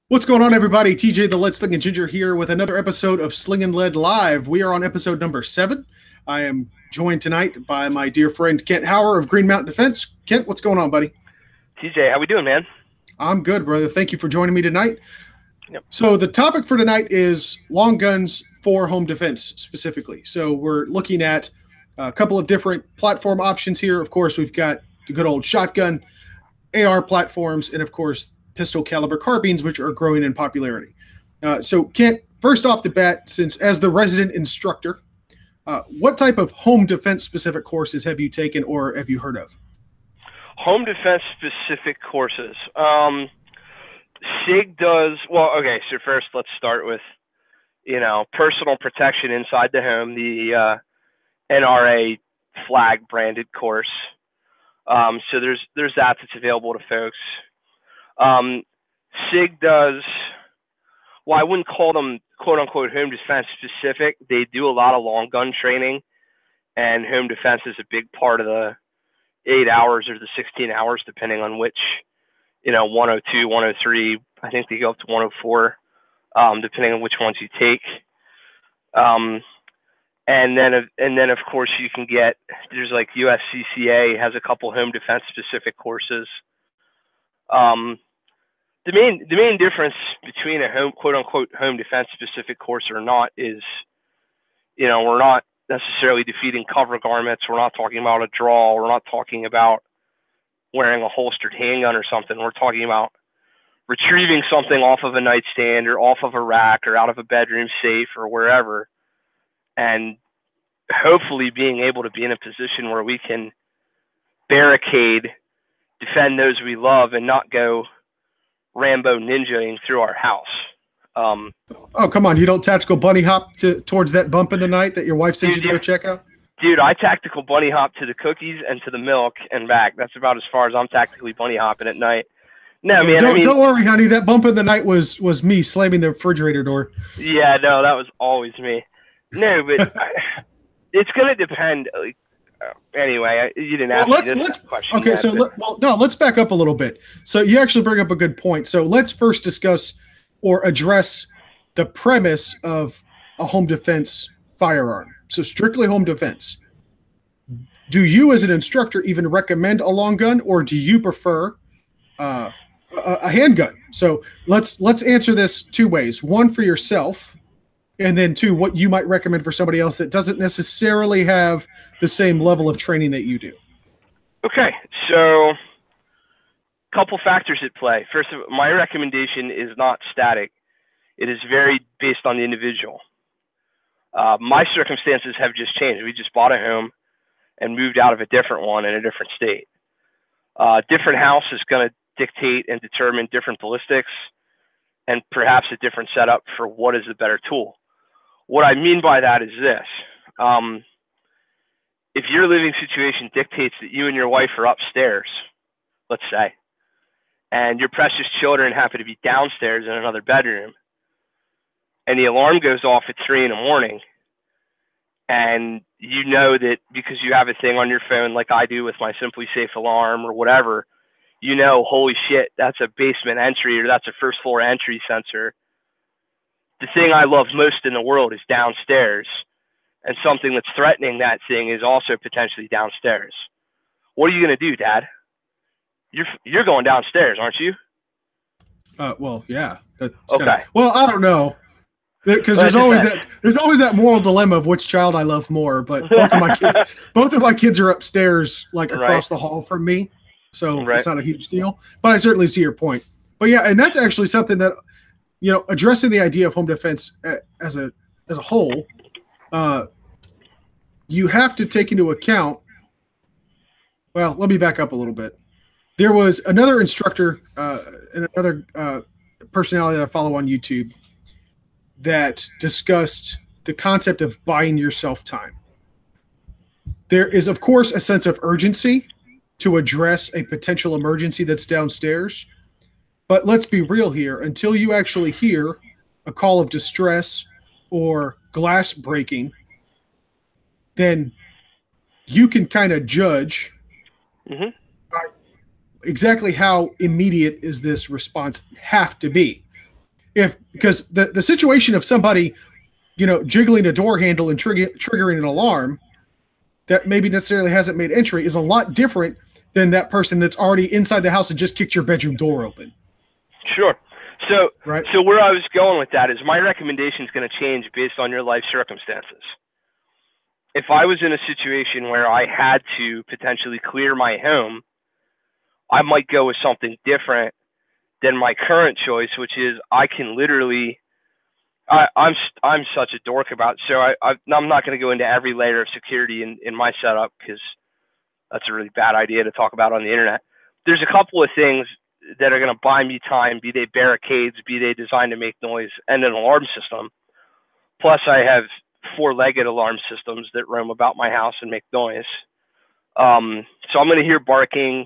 What's going on, everybody? TJ, the Lead Sling'n Ginger here with another episode of Sling'n Lead Live. We are on episode number 7. I am joined tonight by my dear friend Kent Hauer of Green Mountain Defense. Kent, what's going on, buddy? TJ, how we doing, man? I'm good, brother. Thank you for joining me tonight. Yep. So the topic for tonight is long guns for home defense specifically. So we're looking at a couple of different platform options here. Of course, we've got the good old shotgun, AR platforms, and of course, pistol caliber carbines, which are growing in popularity. So Kent, first off the bat, since as the resident instructor, what type of home defense specific courses have you taken or have you heard of? Home defense specific courses. SIG does, well, okay, so first let's start with, personal protection inside the home, the NRA flag branded course. So there's that that's available to folks. SIG does, well, I wouldn't call them quote unquote home defense specific. They do a lot of long gun training, and home defense is a big part of the 8 hours or the 16 hours, depending on which, 102, 103, I think they go up to 104, depending on which ones you take. And then of course you can get, there's like USCCA has a couple home defense specific courses. The main difference between a quote unquote home defense specific course or not is, we're not necessarily defeating cover garments. We're not talking about a draw. We're not talking about wearing a holstered handgun or something. We're talking about retrieving something off of a nightstand or off of a rack or out of a bedroom safe or wherever, and hopefully being able to be in a position where we can barricade, defend those we love, and not go Rambo ninjaing through our house. Oh, come on. You don't tactical bunny hop towards that bump in the night that your wife sent you to go check out? Dude, I tactical bunny hop to the cookies and to the milk and back. That's about as far as I'm tactically bunny hopping at night. No, man. Don't worry, honey. That bump in the night was me slamming the refrigerator door. Yeah, no, that was always me. No, but it's going to depend. Anyway, you didn't ask me this question. Okay, yet, let's back up a little bit. So you actually bring up a good point. So let's first discuss or address the premise of a home defense firearm. So strictly home defense. Do you, as an instructor, even recommend a long gun, or do you prefer a handgun? So let's answer this two ways. One, for yourself, and then two, what you might recommend for somebody else that doesn't necessarily have the same level of training that you do. Okay, so a couple factors at play. First, my recommendation is not static. It is very based on the individual. My circumstances have just changed. We just bought a home and moved out of a different one in a different state. Different house is going to dictate and determine different ballistics and perhaps a different setup for what is the better tool. What I mean by that is this. If your living situation dictates that you and your wife are upstairs, let's say, and your precious children happen to be downstairs in another bedroom, and the alarm goes off at 3 in the morning, and you know that because you have a thing on your phone like I do with my Simply Safe alarm or whatever, holy shit, that's a basement entry or that's a first floor entry sensor. The thing I love most in the world is downstairs, and something that's threatening that thing is also potentially downstairs. What are you going to do, Dad? You're going downstairs, aren't you? Well, yeah. Okay. Well, I don't know, because there's always that moral dilemma of which child I love more. But both of my kids are upstairs, like across the hall from me, so it's not a huge deal. But I certainly see your point. But yeah, and that's actually something that, addressing the idea of home defense as a whole, you have to take into account. Well, let me back up a little bit. There was another instructor and another personality that I follow on YouTube that discussed the concept of buying yourself time. There is, of course, a sense of urgency to address a potential emergency that's downstairs. But let's be real here. Until you actually hear a call of distress or glass breaking, then you can kind of judge exactly how immediate is this response have to be. if because the situation of somebody, jiggling a door handle and triggering an alarm that maybe necessarily hasn't made entry is a lot different than that person that's already inside the house and just kicked your bedroom door open. Sure. So, right. So where I was going with that is my recommendation is going to change based on your life circumstances. If I was in a situation where I had to potentially clear my home, I might go with something different than my current choice, which is I can literally. I'm such a dork about it, so I'm not going to go into every layer of security in my setup because that's a really bad idea to talk about on the internet. There's a couple of things that are going to buy me time, be they barricades, be they designed to make noise, and an alarm system. Plus, I have four-legged alarm systems that roam about my house and make noise. So I'm going to hear barking.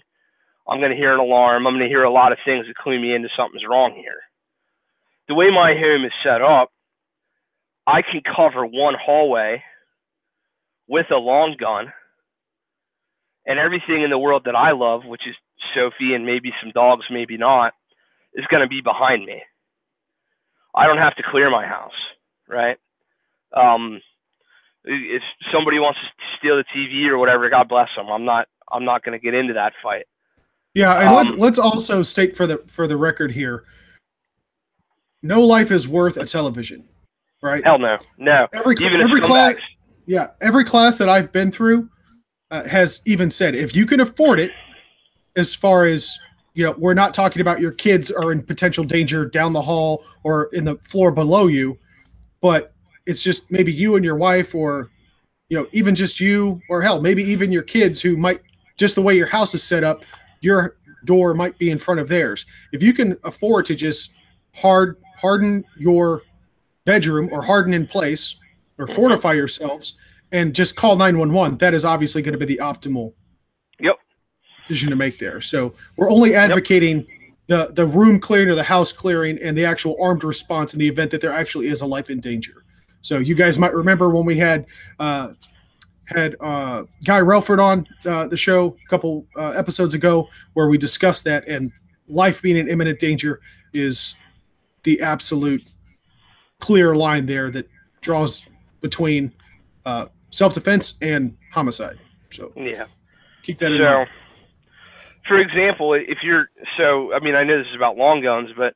I'm going to hear an alarm. I'm going to hear a lot of things that clue me into something's wrong here. The way my home is set up, I can cover one hallway with a long gun, and everything in the world that I love, which is Sophie and maybe some dogs, maybe not, is going to be behind me. I don't have to clear my house, right? If somebody wants to steal the TV or whatever, God bless them. I'm not going to get into that fight. Yeah, and let's also state for the record here, no life is worth a television, right? Hell no, no. Every class, every class that I've been through has even said if you can afford it, as far as we're not talking about your kids are in potential danger down the hall or in the floor below you, but it's just maybe you and your wife, or even just you, or hell, maybe even your kids who might, just the way your house is set up, your door might be in front of theirs. If you can afford to just harden your bedroom or harden in place or fortify yourselves and just call 911, that is obviously going to be the optimal decision to make there. So we're only advocating the room clearing or the house clearing and the actual armed response in the event that there actually is a life in danger. So you guys might remember when we had Guy Relford on the show a couple episodes ago, where we discussed that, and life being in imminent danger is the absolute clear line there that draws between self-defense and homicide. So keep that in mind. For example, if you're I know this is about long guns, but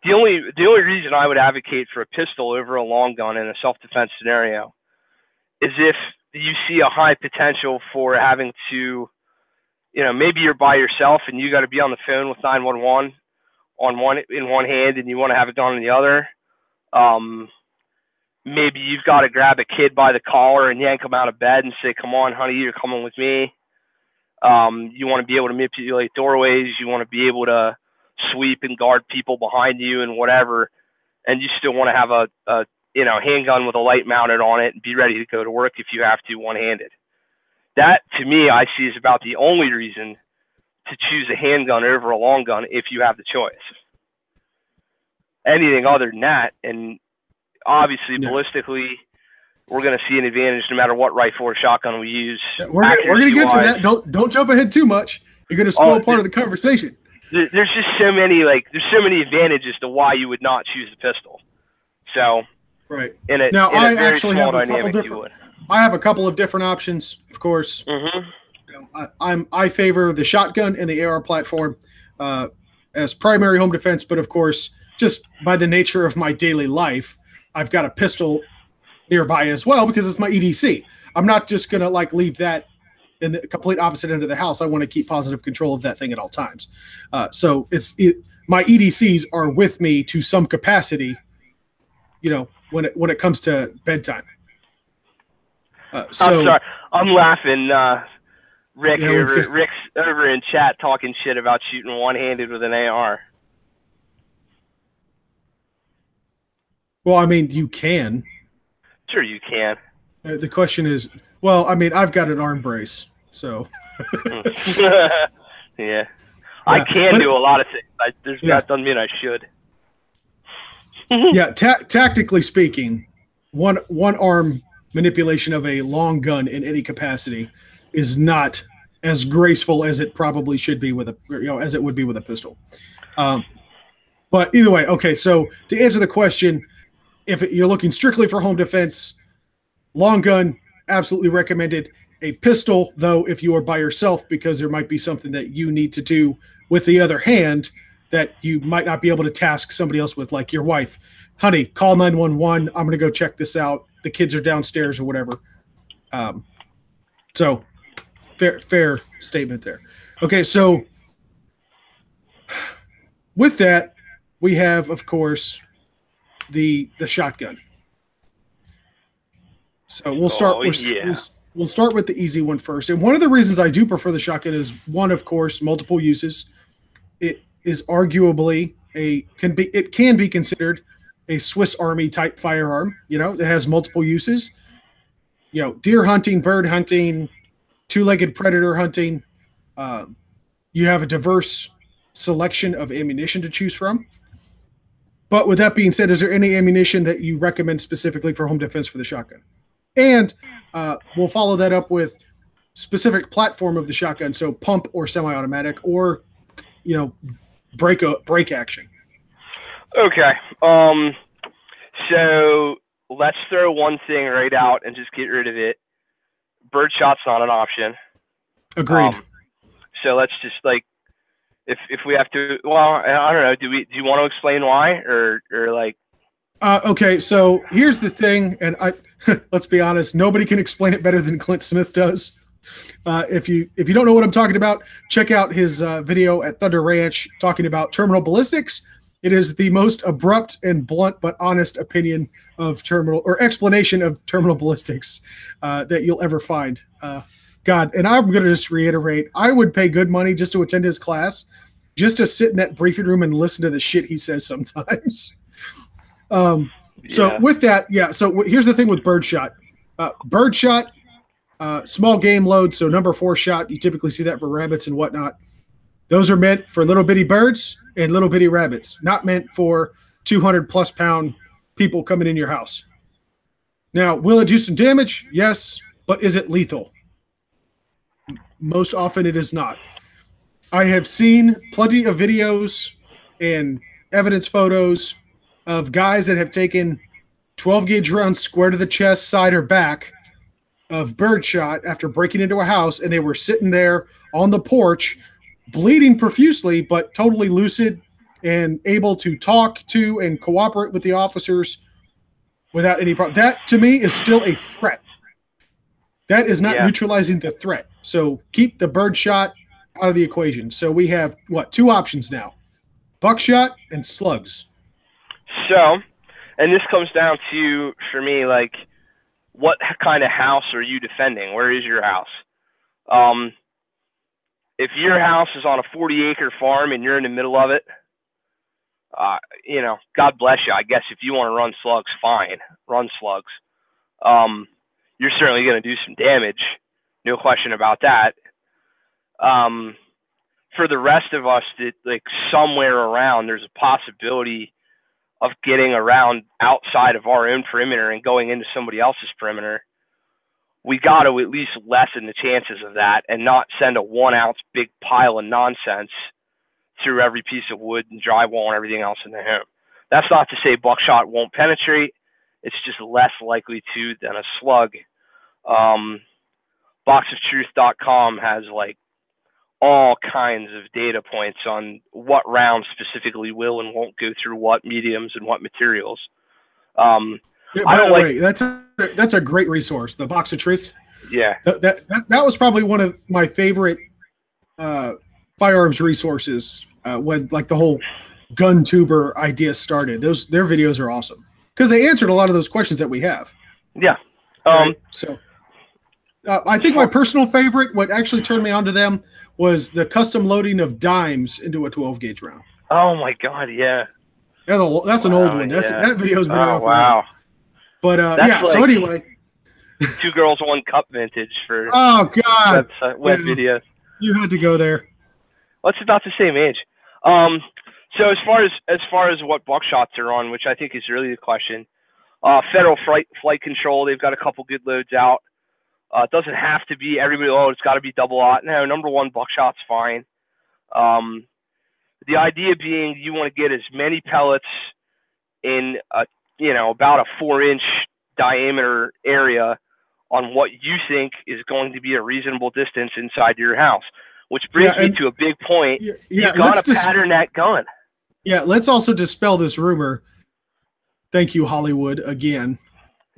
the only reason I would advocate for a pistol over a long gun in a self-defense scenario is if you see a high potential for having to, maybe you're by yourself and you got to be on the phone with 911 in one hand and you want to have a gun in the other. Maybe you've got to grab a kid by the collar and yank him out of bed and say, "Come on, honey, you're coming with me." You want to be able to manipulate doorways. You want to be able to sweep and guard people behind you and whatever. And you still want to have a handgun with a light mounted on it and be ready to go to work if you have to one-handed. That, to me, I see is about the only reason to choose a handgun over a long gun if you have the choice. Anything other than that, and obviously ballistically, we're going to see an advantage no matter what rifle or shotgun we use. We're going to get to that. Don't jump ahead too much. You're going to spoil part of the conversation. There's just so many advantages to why you would not choose a pistol. So right. Now I actually have a couple different. I have a couple of different options, of course. Mm-hmm. I favor the shotgun and the AR platform as primary home defense, but of course, just by the nature of my daily life, I've got a pistol nearby as well because it's my EDC. I'm not just gonna leave that in the complete opposite end of the house. I want to keep positive control of that thing at all times. So my EDCs are with me to some capacity, when it comes to bedtime. I'm sorry, I'm laughing. Rick Rick's over in chat talking shit about shooting one-handed with an AR. Well, I mean, you can. Sure, you can. The question is, well, I mean, I've got an arm brace, so. Yeah. I can do a lot of things. That doesn't mean I should. Yeah, tactically speaking, one arm manipulation of a long gun in any capacity is not as graceful as it probably should be with as it would be with a pistol. But either way, okay. So to answer the question, if you're looking strictly for home defense, long gun, absolutely recommended. A pistol, though, if you are by yourself, because there might be something that you need to do with the other hand that you might not be able to task somebody else with, like your wife. Honey, call 911. I'm going to go check this out. The kids are downstairs or whatever. Um, so fair statement there. Okay, so with that, we have, of course, the shotgun. So we'll start. Oh yeah. We'll start with the easy one first. And one of the reasons I do prefer the shotgun is one, of course, multiple uses. It is arguably it can be considered a Swiss Army type firearm. You know, it has multiple uses. You know, deer hunting, bird hunting, two-legged predator hunting. Um, you have a diverse selection of ammunition to choose from. But with that being said, is there any ammunition that you recommend specifically for home defense for the shotgun? And we'll follow that up with specific platform of the shotgun, so pump or semi-automatic, or you know, break action. Okay. So let's throw one thing right out and just get rid of it. Birdshot's not an option. Agreed. So let's just like, if we have to, well, I don't know. Do you want to explain why, or like? Okay, so here's the thing, and let's be honest, nobody can explain it better than Clint Smith does. If you don't know what I'm talking about, check out his video at Thunder Ranch talking about terminal ballistics. It is the most abrupt and blunt but honest opinion of terminal or explanation of terminal ballistics that you'll ever find. God, and I'm going to just reiterate, I would pay good money just to attend his class, just to sit in that briefing room and listen to the shit he says sometimes. So with that, yeah. So here's the thing with birdshot. Birdshot, small game load, so number 4 shot. You typically see that for rabbits and whatnot. Those are meant for little bitty birds and little bitty rabbits, not meant for 200+ pound people coming in your house. Now, will it do some damage? Yes, but is it lethal? Most often it is not. I have seen plenty of videos and evidence photos of guys that have taken 12 gauge rounds square to the chest, side or back of birdshot after breaking into a house, and they were sitting there on the porch, bleeding profusely, but totally lucid and able to talk to and cooperate with the officers without any problem. That, to me, is still a threat. That is not neutralizing the threat. So keep the birdshot out of the equation. So we have, what, 2 options now? Buckshot and slugs. So, and this comes down to, for me, like, what kind of house are you defending? Where is your house? If your house is on a 40-acre farm and you're in the middle of it, you know, God bless you. I guess if you want to run slugs, fine, run slugs. You're certainly going to do some damage, no question about that. For the rest of us, that like somewhere around, there's a possibility of getting around outside of our own perimeter and going into somebody else's perimeter. We got to at least lessen the chances of that and not send a 1-ounce big pile of nonsense through every piece of wood and drywall and everything else in the home. That's not to say buckshot won't penetrate. It's just less likely to than a slug. Boxoftruth.com has like all kinds of data points on what rounds specifically will and won't go through what mediums and what materials. Yeah, by the way, that's a great resource. The Box of Truth. Yeah, that was probably one of my favorite firearms resources when like the whole gun tuber idea started. Their videos are awesome because they answered a lot of those questions that we have. Yeah. Right? So I think my personal favorite, what actually turned me on to them, was the custom loading of dimes into a 12 gauge round. Oh my God, yeah. That's an old one. That video's been around forever. Wow. But yeah, like, so anyway. 2 Girls 1 Cup vintage for oh God web video. You had to go there. Well, it's about the same age. So as far as what buckshots are on, which I think is really the question, Federal Flight Control, they've got a couple good loads out. It doesn't have to be everybody. Oh, it's got to be double aught. No, number 1 buckshot's fine. The idea being you want to get as many pellets in a about a 4-inch diameter area on what you think is going to be a reasonable distance inside your house. Which brings me to a big point. You got to pattern that gun. Yeah, let's also dispel this rumor. Thank you, Hollywood, again.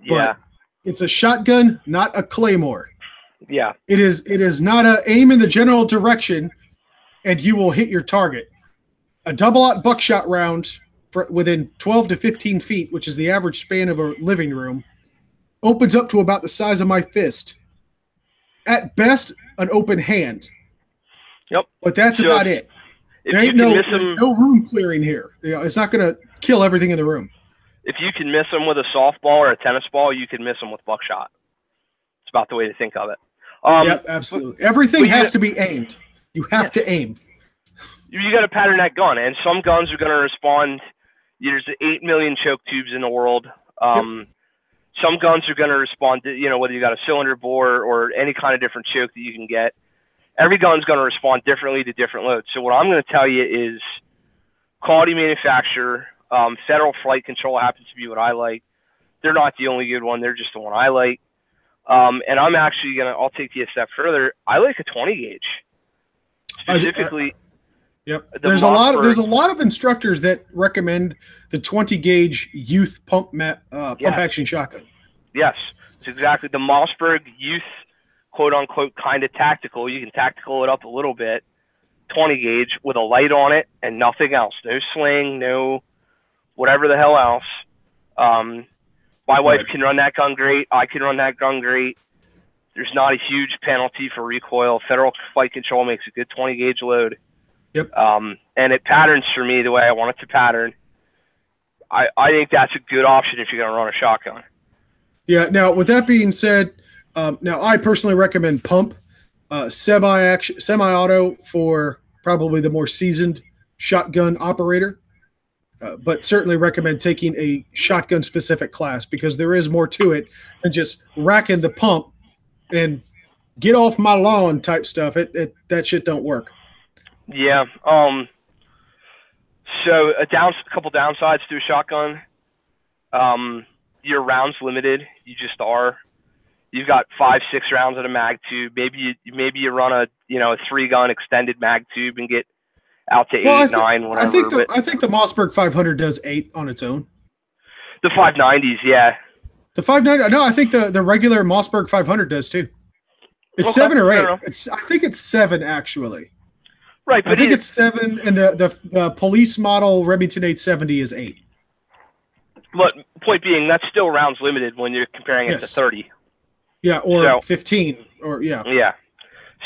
But it's a shotgun, not a claymore. Yeah. It is not a aim in the general direction and you will hit your target. A double-aught buckshot round within 12 to 15 feet, which is the average span of a living room, opens up to about the size of my fist. At best, an open hand. Yep. But that's about it. There ain't no room clearing here. It's not going to kill everything in the room. If you can miss them with a softball or a tennis ball, you can miss them with buckshot. It's about the way to think of it. Yep, absolutely. Everything has to be aimed. You have to aim. You got to pattern that gun, and some guns are going to respond. There's 8 million choke tubes in the world. Some guns are going to respond to, whether you got a cylinder bore or any kind of different choke that you can get. Every gun's going to respond differently to different loads. So what I'm going to tell you is quality manufacturer, Federal Flight Control happens to be what I like. They're not the only good one. They're just the one I like. And I'm actually I'll take you a step further. I like a 20 gauge. Specifically. Yep. There's a lot of instructors that recommend the 20 gauge youth pump action shotgun. Yes. It's exactly the Mossberg youth, quote unquote, kind of tactical. You can tactical it up a little bit. 20 gauge with a light on it and nothing else. No sling, no whatever the hell else. My wife can run that gun great. I can run that gun great. There's not a huge penalty for recoil. Federal Flight Control makes a good 20 gauge load. Yep. And it patterns for me the way I want it to pattern. I think that's a good option if you're going to run a shotgun. Yeah. Now, with that being said, now I personally recommend pump, semi-auto for probably the more seasoned shotgun operator. But certainly recommend taking a shotgun-specific class because there is more to it than just racking the pump and get off my lawn type stuff. That shit don't work. Yeah. So a couple downsides to a shotgun. Your rounds limited. You just are. You've got 5-6 rounds in a mag tube. Maybe you run a 3-gun extended mag tube and get out to 8, 9, whatever. I think the Mossberg 500 does 8 on its own. The 590s, yeah. The 590. No, I think the regular Mossberg 500 does too. It's 7 or 8. I think it's 7 actually. Right, but I think it's 7, and the police model Remington 870 is 8. But point being, that's still rounds limited when you're comparing it to 30. Yeah, or 15, or yeah. Yeah.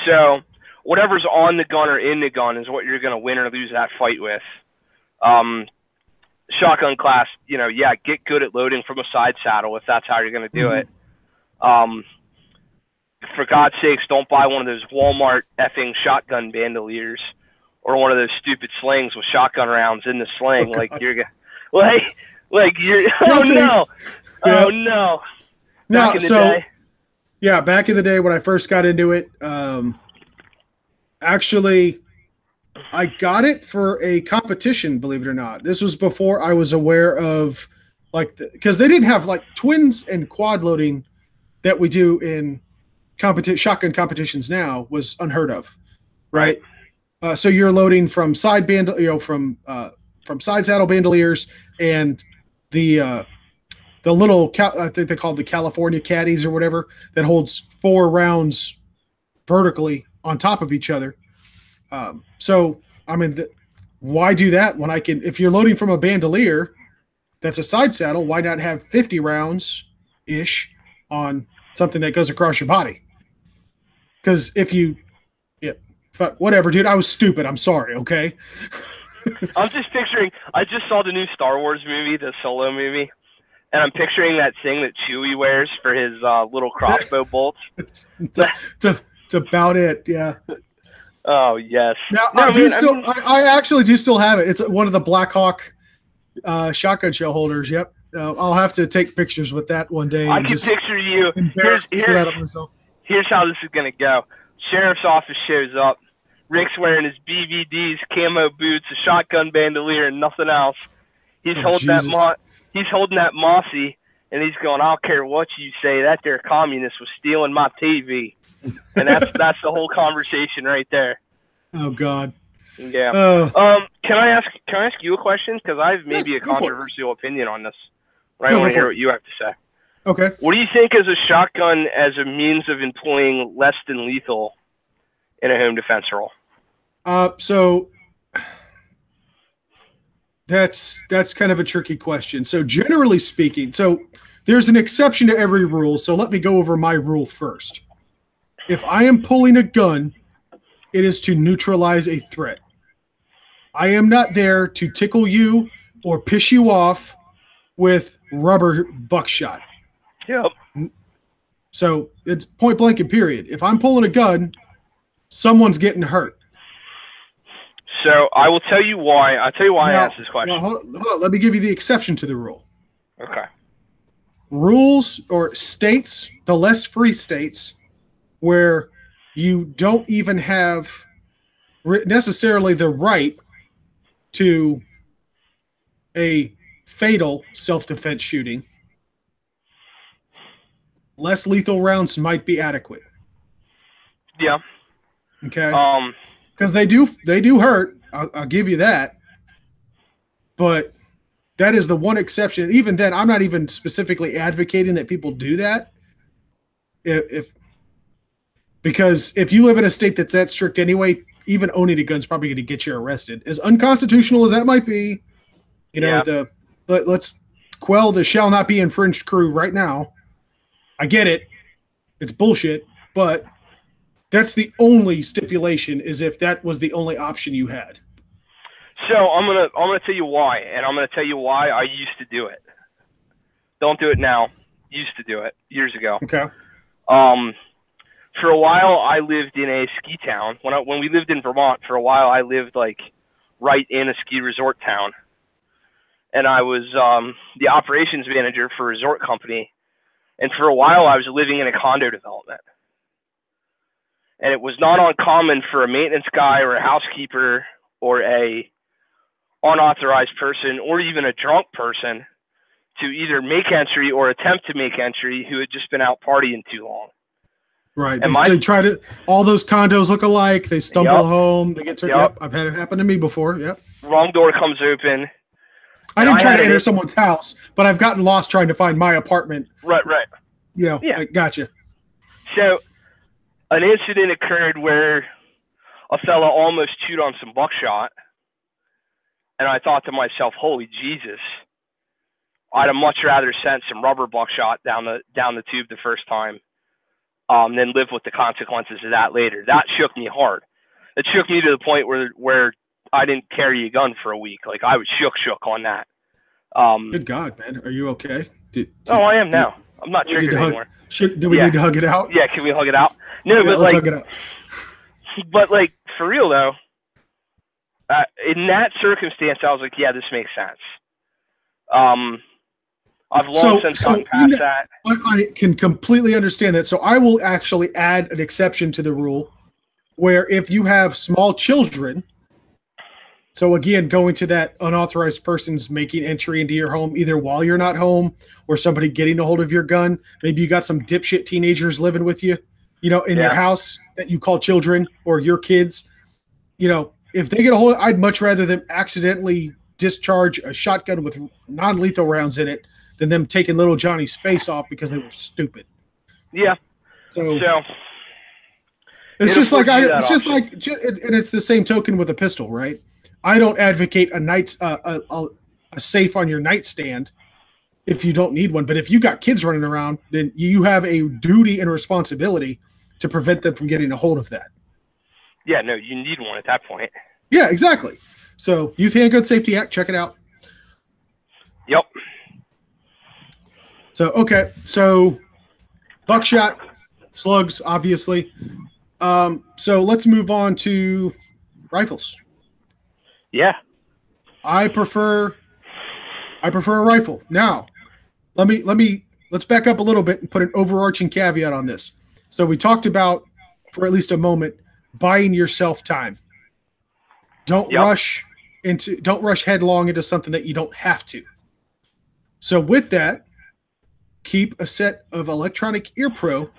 So whatever's on the gun or in the gun is what you're going to win or lose that fight with. Shotgun class, get good at loading from a side saddle if that's how you're going to do it. For God's sakes, don't buy one of those Walmart effing shotgun bandoliers or one of those stupid slings with shotgun rounds in the sling. Oh, you're oh no, oh no. Back in the day when I first got into it, actually, I got it for a competition, believe it or not. This was before I was aware of, because they didn't have twins and quad loading that we do in shotgun competitions now was unheard of, right? So you're loading from side from side saddle bandoliers and the little I think they called the California caddies or whatever that holds 4 rounds vertically on top of each other. So I mean, why do that when I can? If you're loading from a bandolier, that's a side saddle. Why not have 50 rounds ish on something that goes across your body? Because whatever, dude. I was stupid. I'm sorry. Okay. I'm just picturing. I just saw the new Star Wars movie, the Solo movie, and I'm picturing that thing that Chewie wears for his little crossbow bolts. It's about it. Yeah. Oh yes. Now I actually do still have it. It's one of the Black Hawk shotgun shell holders. Yep. I'll have to take pictures with that one day. I can picture you. Here's how this is gonna go. Sheriff's office shows up. Rick's wearing his BVDs, camo boots, a shotgun bandolier, and nothing else. He's Oh, holding Jesus. he's holding that Mossy, and he's going, "I don't care what you say. That there communist was stealing my TV," and that's the whole conversation right there. Oh, God. Yeah. Can I ask you a question? Because I have maybe a go for it. controversial opinion on this. I No, want go to hear for what you have to say. Okay. What do you think is a shotgun as a means of employing less than lethal in a home defense role? So that's kind of a tricky question. So generally speaking, so there's an exception to every rule. So let me go over my rule first. If I am pulling a gun, it is to neutralize a threat. I am not there to tickle you or piss you off with rubber buckshot. Yep. So it's point blank and period. If I'm pulling a gun, someone's getting hurt. So I will tell you why. I'll tell you why I asked this question. Now, hold on. Let me give you the exception to the rule. Okay. Rules or states, the less free states, where you don't even have necessarily the right to a fatal self-defense shooting, less lethal rounds might be adequate. Yeah. Okay. Because they do hurt. I'll give you that. But that is the one exception. Even then, I'm not even specifically advocating that people do that. Because if you live in a state that's that strict anyway, even owning a gun's probably going to get you arrested. As unconstitutional as that might be, let's quell the shall not be infringed crew right now. I get it. It's bullshit, but that's the only stipulation, is if that was the only option you had. So I'm gonna tell you why, and I'm gonna tell you why I used to do it. Don't do it now. Used to do it years ago. Okay. For a while, I lived in a ski town. When we lived in Vermont, for a while, I lived like right in a ski resort town, and I was the operations manager for a resort company. And for a while, I was living in a condo development. And it was not uncommon for a maintenance guy or a housekeeper or a unauthorized person or even a drunk person to either make entry or attempt to make entry who had just been out partying too long. Right. They try to, all those condos look alike. They stumble home. They get turned. Yep. I've had it happen to me before. Yep. Wrong door comes open. I didn't try to enter someone's house, but I've gotten lost trying to find my apartment. Right. Yeah. I gotcha. So an incident occurred where a fella almost chewed on some buckshot. And I thought to myself, holy Jesus, I'd have much rather sent some rubber buckshot down the tube the first time than live with the consequences of that later. That shook me hard. It shook me to the point where I didn't carry a gun for a week. Like, I was shook on that. Good God, man. Are you okay? I am now. I'm not triggered anymore. Do we need to hug it out? Yeah, can we hug it out? No, but let's hug it out. But like, for real though, in that circumstance, I was like, yeah, this makes sense. I've long since gotten past that. I can completely understand that. So I will actually add an exception to the rule where if you have small children, so again, going to that unauthorized person's making entry into your home, either while you're not home or somebody getting a hold of your gun. Maybe you got some dipshit teenagers living with you, in your house that you call children or your kids. If they get a hold of, I'd much rather them accidentally discharge a shotgun with non-lethal rounds in it than them taking little Johnny's face off because they were stupid. Yeah. So it's just like, and it's the same token with a pistol, right? I don't advocate a safe on your nightstand if you don't need one. But if you got kids running around, then you have a duty and responsibility to prevent them from getting a hold of that. Yeah, no, you need one at that point. Yeah, exactly. So Youth Handgun Safety Act, check it out. Yep. So, okay. So buckshot, slugs, obviously. So let's move on to rifles. Yeah. I prefer a rifle. Now, let's back up a little bit and put an overarching caveat on this. So we talked about, for at least a moment, buying yourself time. Don't Yep. rush don't rush headlong into something that you don't have to. So with that, keep a set of electronic ear pro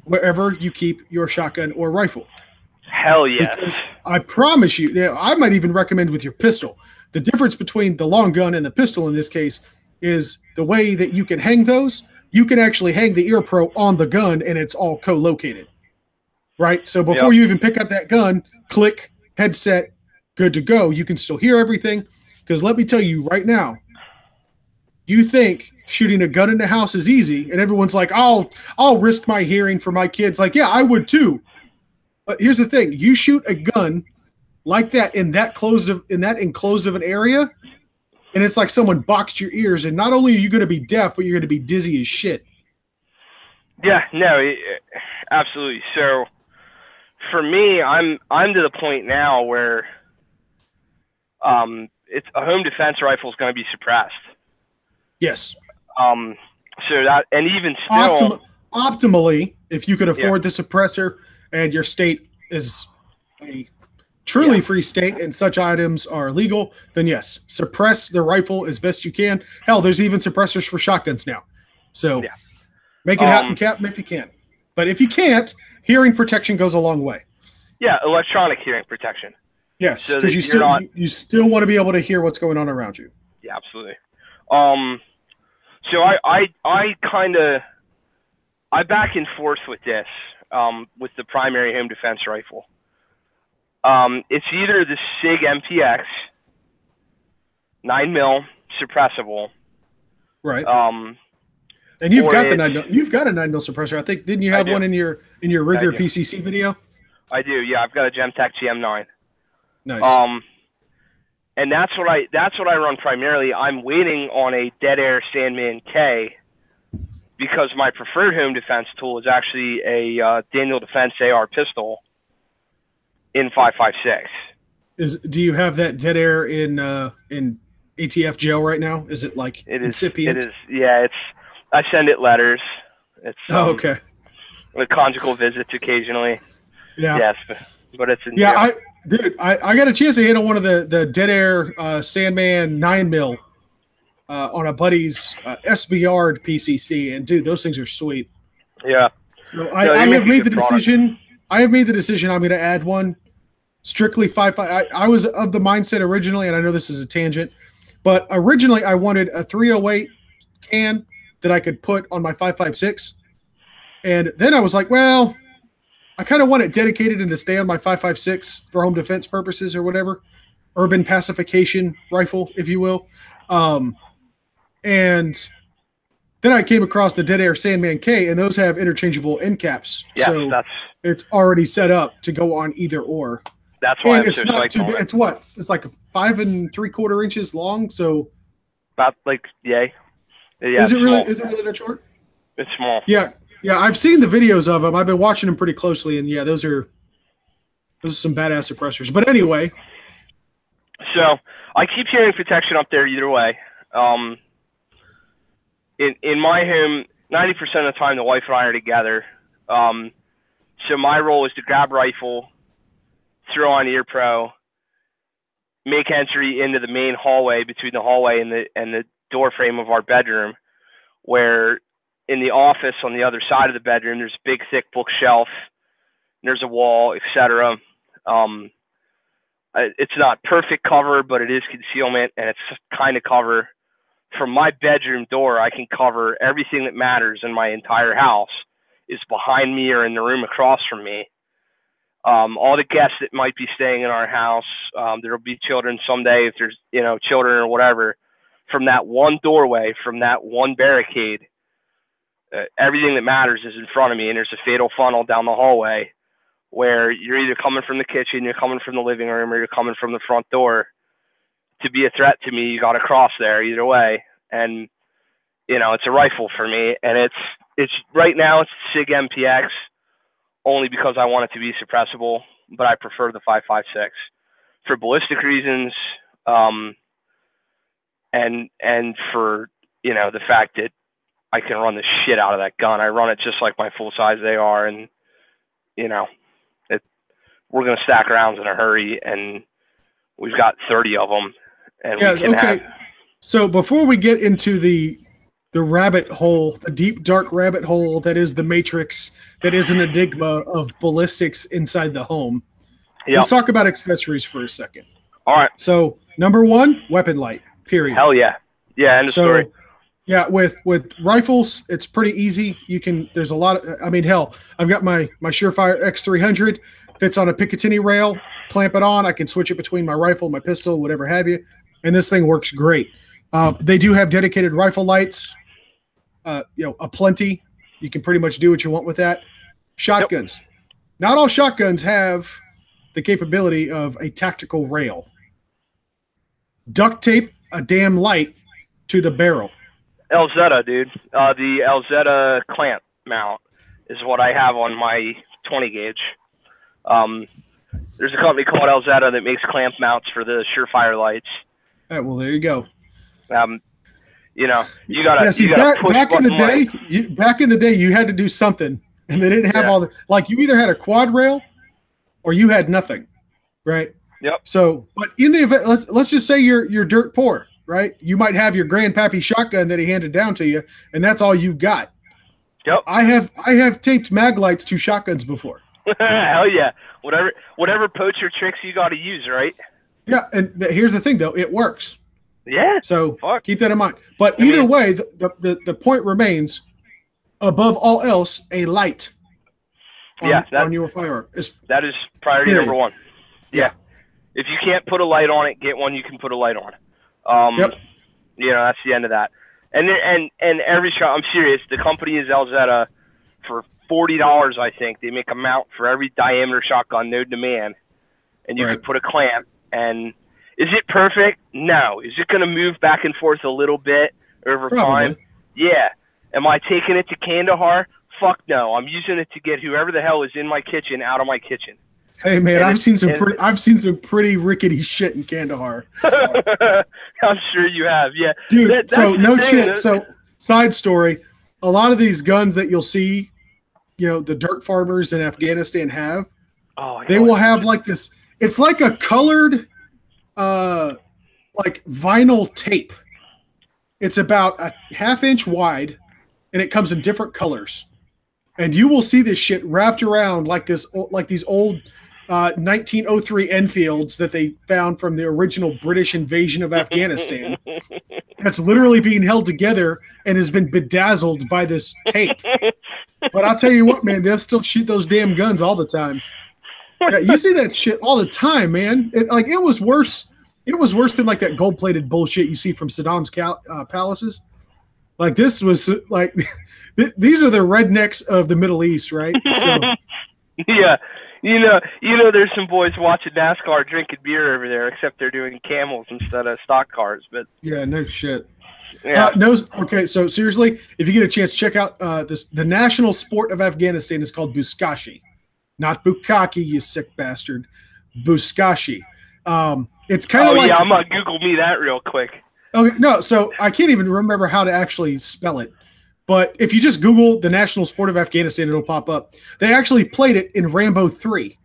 wherever you keep your shotgun or rifle. Hell yes. Because I promise you, I might even recommend with your pistol. The difference between the long gun and the pistol in this case is the way that you can hang those. You can actually hang the ear pro on the gun and it's all co-located. Right? So before Yep. you even pick up that gun, click, headset, good to go. You can still hear everything. Because let me tell you right now, you think shooting a gun in the house is easy, and everyone's like, I'll risk my hearing for my kids. Like, yeah, I would too. But here's the thing: you shoot a gun like that in that enclosed of an area, and it's like someone boxed your ears. And not only are you going to be deaf, but you're going to be dizzy as shit. Yeah. No. Absolutely. So for me, I'm to the point now where it's a home defense rifle is going to be suppressed. Yes. Um, so that, and even still, Optimally, if you could yeah, afford the suppressor and your state is a truly yeah, free state and such items are legal, then yes, suppress the rifle as best you can. Hell, there's even suppressors for shotguns now. So yeah, make it happen, Captain, if you can. But if you can't, hearing protection goes a long way. yeah, electronic hearing protection, Yes, so because that you're not. you still want to be able to hear what's going on around you. Yeah, absolutely. Um, so I kind of I back and forth with this with the primary home defense rifle. It's either the SIG MPX 9 mil suppressible, Right. um, And you've or got it's you've got a 9 mil suppressor. I think didn't you I have do, one in your I rigger do, PCC video? I do. Yeah, I've got a Gemtech GM9. Nice. Um, and that's what I run primarily. I'm waiting on a Dead Air Sandman K because my preferred home defense tool is actually a Daniel Defense AR pistol in 5.56. Do you have that dead air in ATF jail right now? Is it like It is. It incipient? is. Yeah. It's. I send it letters. It's Oh, okay. with conjugal visits occasionally. Yeah. Yes, but it's in Yeah, jail. I got a chance to handle one of the dead air Sandman 9 mil on a buddy's SBR PCC, and dude, those things are sweet. Yeah. So No, they I make have a made good the product. decision. I have made the decision. I'm going to add one strictly 5.5. I was of the mindset originally, and I know this is a tangent, but originally I wanted a 308 can that I could put on my 5.56, and then I was like, well, I kind of want it dedicated and to stay on my 5.56 for home defense purposes or whatever, urban pacification rifle, if you will. Um, and then I came across the Dead Air Sandman K, and those have interchangeable end caps, Yes, so it's already set up to go on either or. that's why And I'm it's so not psyched too on big. it. It's what? It's like 5 3/4 inches long. So About like yay. Yeah, is it's it really? small. Is it really that short? It's small. Yeah, yeah. I've seen the videos of them. I've been watching them pretty closely, and yeah, those are some badass suppressors. But anyway, So I keep hearing protection up there either way. Um, in my home, 90% of the time the wife and I are together. Um, so my role is to grab rifle, throw on ear pro, make entry into the main hallway between the hallway and the door frame of our bedroom, where in the office on the other side of the bedroom there's a big thick bookshelf, there's a wall, etc. Um, it's not perfect cover, but it is concealment, and it's kind of cover. From my bedroom door, I can cover everything that matters in my entire house is behind me or in the room across from me. All the guests that might be staying in our house, there'll be children someday if there's children or whatever. From that one doorway, from that one barricade, everything that matters is in front of me, and there's a fatal funnel down the hallway where you're either coming from the kitchen, you're coming from the living room, or you're coming from the front door. To be a threat to me, you got to cross there either way, and it's a rifle for me, and it's right now it's SIG MPX only because I want it to be suppressible, but I prefer the 5.56 for ballistic reasons, and for the fact that I can run the shit out of that gun. I run it just like my full size AR, and it we're going to stack rounds in a hurry, and we've got 30 of them, and we Yes. can have. Okay. So before we get into the rabbit hole, the deep dark rabbit hole that is the Matrix, that is an enigma of ballistics inside the home. Yep. Let's talk about accessories for a second. All right. So number one, weapon light. Period. Hell yeah. Yeah. End of story. Yeah, with rifles, it's pretty easy. You can. There's a lot of. I mean, hell, I've got my Surefire X300. Fits on a Picatinny rail. Clamp it on. I can switch it between my rifle, my pistol, whatever have you, and this thing works great. They do have dedicated rifle lights. Aplenty. You can pretty much do what you want with that. Shotguns. Yep. Not all shotguns have the capability of a tactical rail. Duct tape a damn light to the barrel. LZ, dude. The LZ clamp mount is what I have on my 20 gauge. There's a company called LZ that makes clamp mounts for the Surefire lights. Well, there you go. You gotta. Yeah, see, back in the day, you had to do something, and they didn't have all the. Like, you either had a quad rail, or you had nothing, right? Yep. So, but in the event, let's just say you're dirt poor, right? You might have your grandpappy shotgun that he handed down to you, and that's all you got. Yep. I have taped mag lights to shotguns before. Hell yeah! Whatever poacher tricks you got to use, right? Yeah, and here's the thing, though, it works. Yeah. So keep that in mind. But either way, the point remains, above all else, a light on your firearm. That is priority number one. Yeah. If you can't put a light on it, get one you can put a light on. Yep. That's the end of that. And every shot, I'm serious, the company is LZ for $40, I think. They make a mount for every diameter shotgun known to man. And you can put a clamp. And is it perfect? No. Is it going to move back and forth a little bit over time? Yeah. Am I taking it to Kandahar? Fuck no. I'm using it to get whoever the hell is in my kitchen out of my kitchen. Hey man, I've seen some pretty rickety shit in Kandahar. I'm sure you have, yeah. Dude, So side story, a lot of these guns that you'll see, the dirt farmers in Afghanistan have, they will have like this. It's like a colored, like vinyl tape. It's about a half-inch wide, and it comes in different colors. And you will see this shit wrapped around like these old 1903 Enfields that they found from the original British invasion of Afghanistan. That's literally being held together and has been bedazzled by this tape. But I'll tell you what, man, they'll still shoot those damn guns all the time. Yeah, you see that shit all the time, man. It was worse. It was worse than like that gold-plated bullshit you see from Saddam's palaces. Like this was like these are the rednecks of the Middle East, right? So, yeah. There's some boys watching NASCAR drinking beer over there, except they're doing camels instead of stock cars. But yeah, no shit. Yeah. Okay, so seriously, if you get a chance, check out the national sport of Afghanistan is called Buzkashi. Not Bukkake, you sick bastard. Buzkashi. It's kind of like... yeah, I'm going to Google me that real quick. Okay, no, so I can't even remember how to actually spell it. But if you just Google the national sport of Afghanistan, it'll pop up. They actually played it in Rambo 3.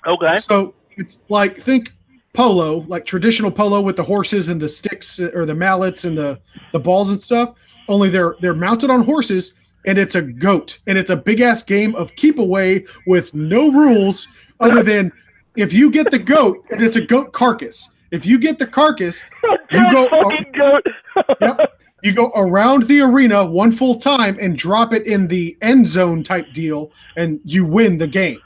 Okay. So it's like, think polo, like traditional polo with the horses and the sticks or the mallets and the balls and stuff. Only they're mounted on horses, and it's a goat. And it's a big-ass game of keep away with no rules other than if you get the goat, and it's a goat carcass. If you get the carcass, you go... goat. Yep. You go around the arena one full time and drop it in the end zone type deal, and you win the game.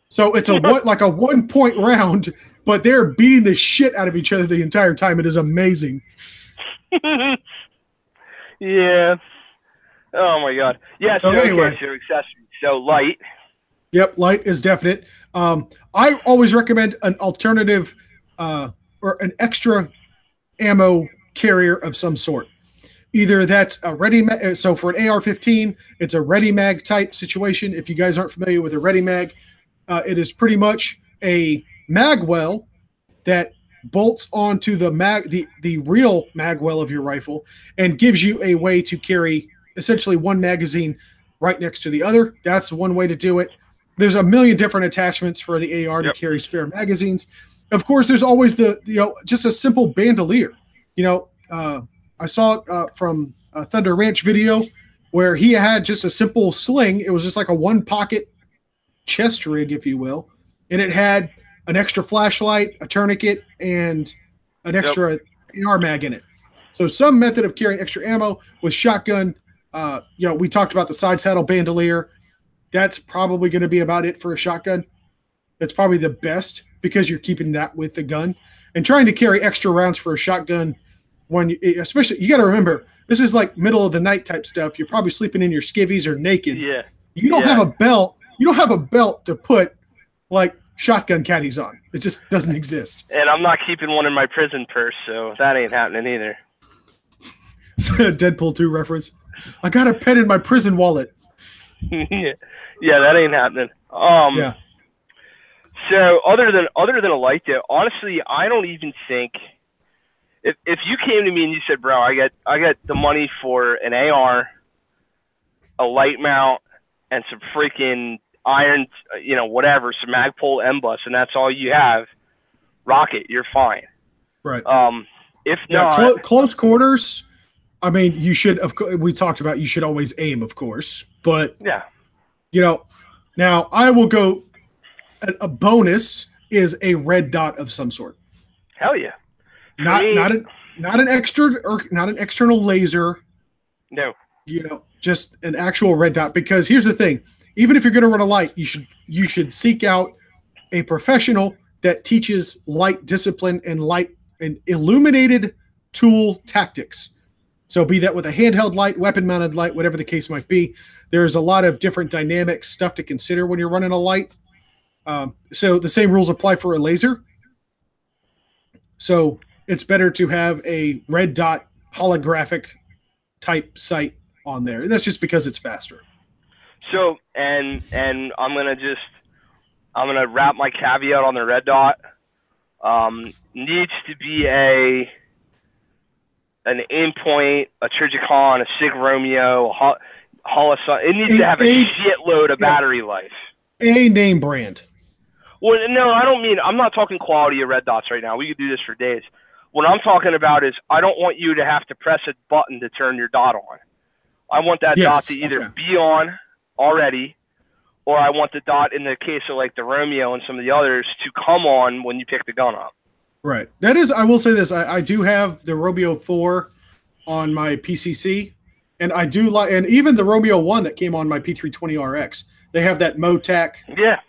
So it's like a 1 point round, but they're beating the shit out of each other the entire time. It is amazing. Yeah. Oh my god. Yeah. So anyway, so accessories. So light. Yep, light is definite. I always recommend an alternative or an extra ammo carrier of some sort. Either that's a ready mag, so for an AR-15, it's a ready mag type situation. If you guys aren't familiar with a ready mag, it is pretty much a mag well that bolts onto the real mag well of your rifle and gives you a way to carry essentially one magazine right next to the other. That's one way to do it. there's a million different attachments for the AR to Yep. carry spare magazines. Of course, there's always the just a simple bandolier. I saw it from a Thunder Ranch video where he had just a simple sling. It was just like a one pocket chest rig, if you will, and it had an extra flashlight, a tourniquet, and an extra AR mag in it. So some method of carrying extra ammo with shotgun. We talked about the side saddle bandolier. That's probably going to be about it for a shotgun. That's probably the best because you're keeping that with the gun and trying to carry extra rounds for a shotgun. Especially, you got to remember, this is like middle of the night type stuff. You're probably sleeping in your skivvies or naked. Yeah. You don't have a belt. You don't have a belt to put like shotgun caddies on. It just doesn't exist. And I'm not keeping one in my prison purse, so that ain't happening either. Deadpool 2 reference. I got a pen in my prison wallet. Yeah, that ain't happening. Yeah. So other than a light though, honestly, I don't even think if you came to me and you said, bro, I got the money for an AR, a light mount, and some freaking iron, whatever, some Magpul M-Bus, and that's all you have, rock it, you're fine. Right. If not, close quarters. I mean, you should. We talked about you should always aim, of course, but yeah, now I will go. A bonus is a red dot of some sort. Hell yeah. Not an external laser. No. Just an actual red dot. Because here's the thing: even if you're going to run a light, you should seek out a professional that teaches light discipline and light and illuminated tool tactics. So be that with a handheld light, weapon-mounted light, whatever the case might be. There's a lot of different dynamic stuff to consider when you're running a light. So the same rules apply for a laser. So it's better to have a red dot holographic type sight on there. That's just because it's faster. So and I'm gonna wrap my caveat on the red dot. Needs to be an Aimpoint, a Trijicon, a Sig Romeo, a Holosun. It needs to have a shitload of battery life. A name brand. Well, no, I don't mean, I'm not talking quality of red dots right now. We could do this for days. What I'm talking about is I don't want you to have to press a button to turn your dot on. I want that dot to either be on already, or I want the dot, in the case of like the Romeo and some of the others, to come on when you pick the gun up. Right. That is, I will say this. I do have the Romeo 4 on my PCC, and I do like, and even the Romeo 1 that came on my P320RX. They have that MOTAC. Yeah.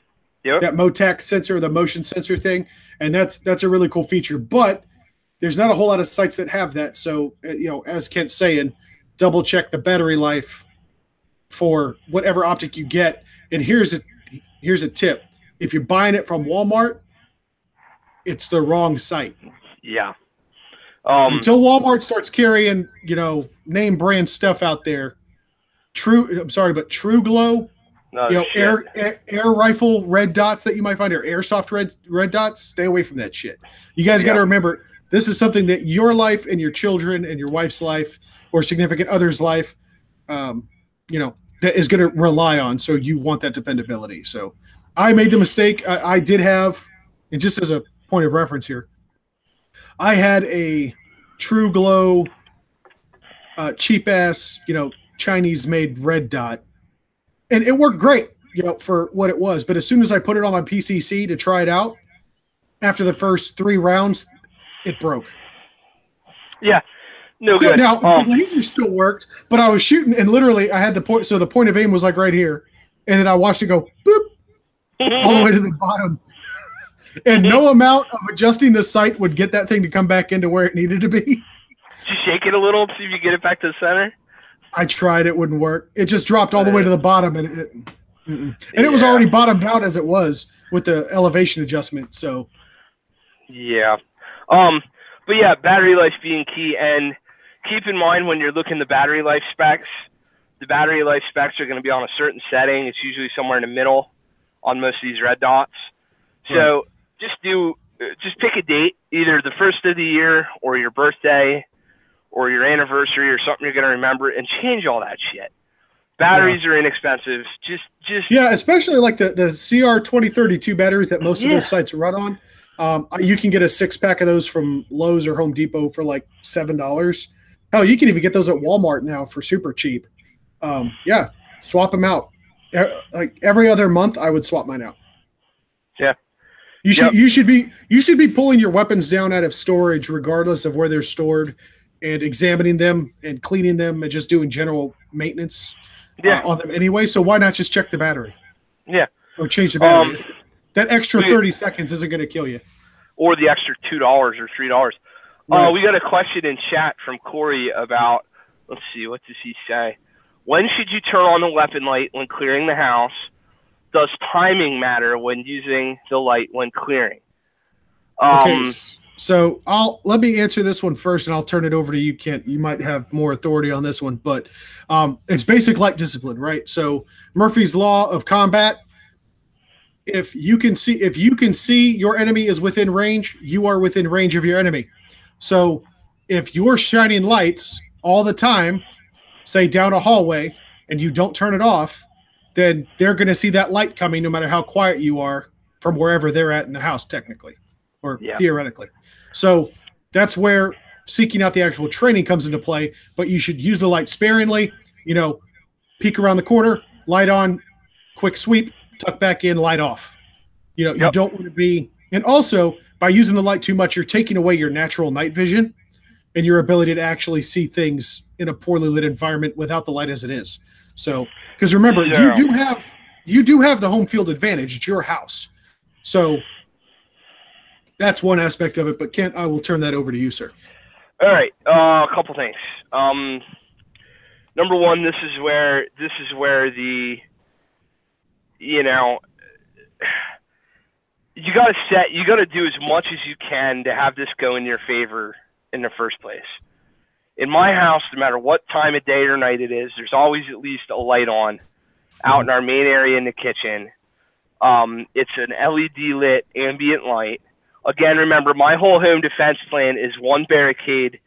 Yep. That MOTAC sensor, the motion sensor thing, and that's a really cool feature. But there's not a whole lot of sites that have that. So, as Kent's saying, double check the battery life for whatever optic you get. And here's a tip: if you're buying it from Walmart, it's the wrong site. Yeah. Until Walmart starts carrying, name brand stuff out there. True Glow. Air rifle red dots that you might find, or airsoft red dots. Stay away from that shit. You guys got to remember, this is something that your life and your children and your wife's life or significant other's life, that is going to rely on. So you want that dependability. So I made the mistake. I did have, and just as a point of reference here, I had a True Glow, cheap ass, Chinese made red dot. And it worked great, for what it was. But as soon as I put it on my PCC to try it out, after the first 3 rounds, it broke. Yeah, no good. Now, the laser still worked, but I was shooting, and literally I had the point. So the point of aim was like right here. And then I watched it go boop, all the way to the bottom. And no amount of adjusting the sight would get that thing to come back into where it needed to be. Did you shake it a little to see if you get it back to the center? I tried. It wouldn't work. It just dropped all the way to the bottom, and it was already bottomed out as it was with the elevation adjustment. So, yeah, but yeah, battery life being key, and keep in mind when you're looking the battery life specs, the battery life specs are going to be on a certain setting. It's usually somewhere in the middle on most of these red dots. So just pick a date, either the first of the year or your birthday or your anniversary or something you're going to remember, and change all that shit. Batteries are inexpensive. Just Yeah, especially like the CR2032 batteries that most of yeah, those sites run on. You can get a 6-pack of those from Lowe's or Home Depot for like $7. Hell, you can even get those at Walmart now for super cheap. Yeah, swap them out. Like every other month, I would swap mine out. yeah, You should yep, you should be pulling your weapons down out of storage regardless of where they're stored, and examining them and cleaning them and just doing general maintenance yeah, on them anyway. So why not just check the battery yeah. or change the battery? Um, That extra we 30 seconds isn't going to kill you. or the extra $2 or $3. Right. We got a question in chat from Corey about. Let's see, what does he say? When should you turn on the weapon light when clearing the house? Does timing matter when using the light when clearing? Okay. So let me answer this one first, and I'll turn it over to you, Kent. You might have more authority on this one, but it's basic light discipline, right? So Murphy's law of combat. If you can see your enemy is within range, you are within range of your enemy. So if you're shining lights all the time, say down a hallway, and you don't turn it off, then they're going to see that light coming no matter how quiet you are from wherever they're at in the house, technically or Yeah, theoretically. So that's where seeking out the actual training comes into play, but you should use the light sparingly, peek around the corner, light on, quick sweep, tuck back in, light off. You yep, don't want to be, and also by using the light too much, you're taking away your natural night vision and your ability to actually see things in a poorly lit environment without the light as it is. So, because remember, you so do have the home field advantage. It's your house. So that's one aspect of it. But Kent, I will turn that over to you, sir. all right. A couple things. Number one, this is where the you know you got to do as much as you can to have this go in your favor in the first place. In my house, no matter what time of day or night it is, there's always at least a light on out in our main area in the kitchen. It's an LED lit ambient light. Again, remember, my whole home defense plan is one barricade,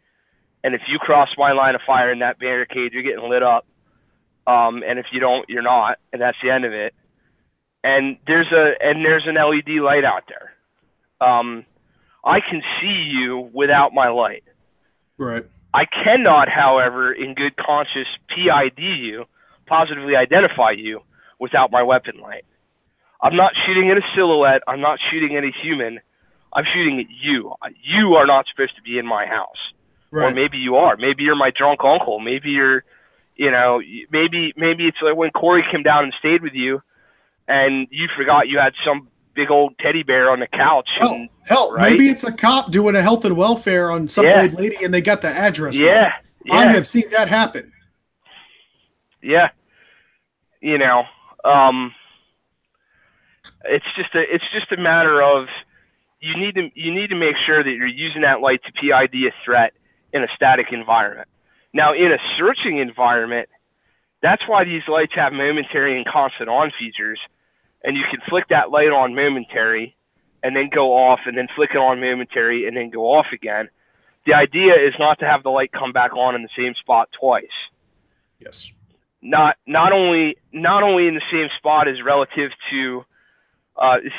and if you cross my line of fire in that barricade, you're getting lit up. And if you don't, you're not, and that's the end of it. And there's an LED light out there. I can see you without my light. Right. I cannot, however, in good conscience, PID you, positively identify you, without my weapon light. I'm not shooting at a silhouette. I'm not shooting at a human. I'm shooting at you. You are not supposed to be in my house. Right. Or maybe you are. Maybe you're my drunk uncle. Maybe you're, maybe it's like when Corey came down and stayed with you, and you forgot you had some big old teddy bear on the couch. Hell, right? Maybe it's a cop doing a health and welfare on some old lady, and they got the address wrong. I have seen that happen. Yeah. It's just a matter of you need to make sure that you're using that light to PID a threat in a static environment. Now, in a searching environment, that's why these lights have momentary and constant on features, and you can flick that light on momentary and then go off, and then flick it on momentary and then go off again. The idea is not to have the light come back on in the same spot twice. Yes. Not only in the same spot as relative to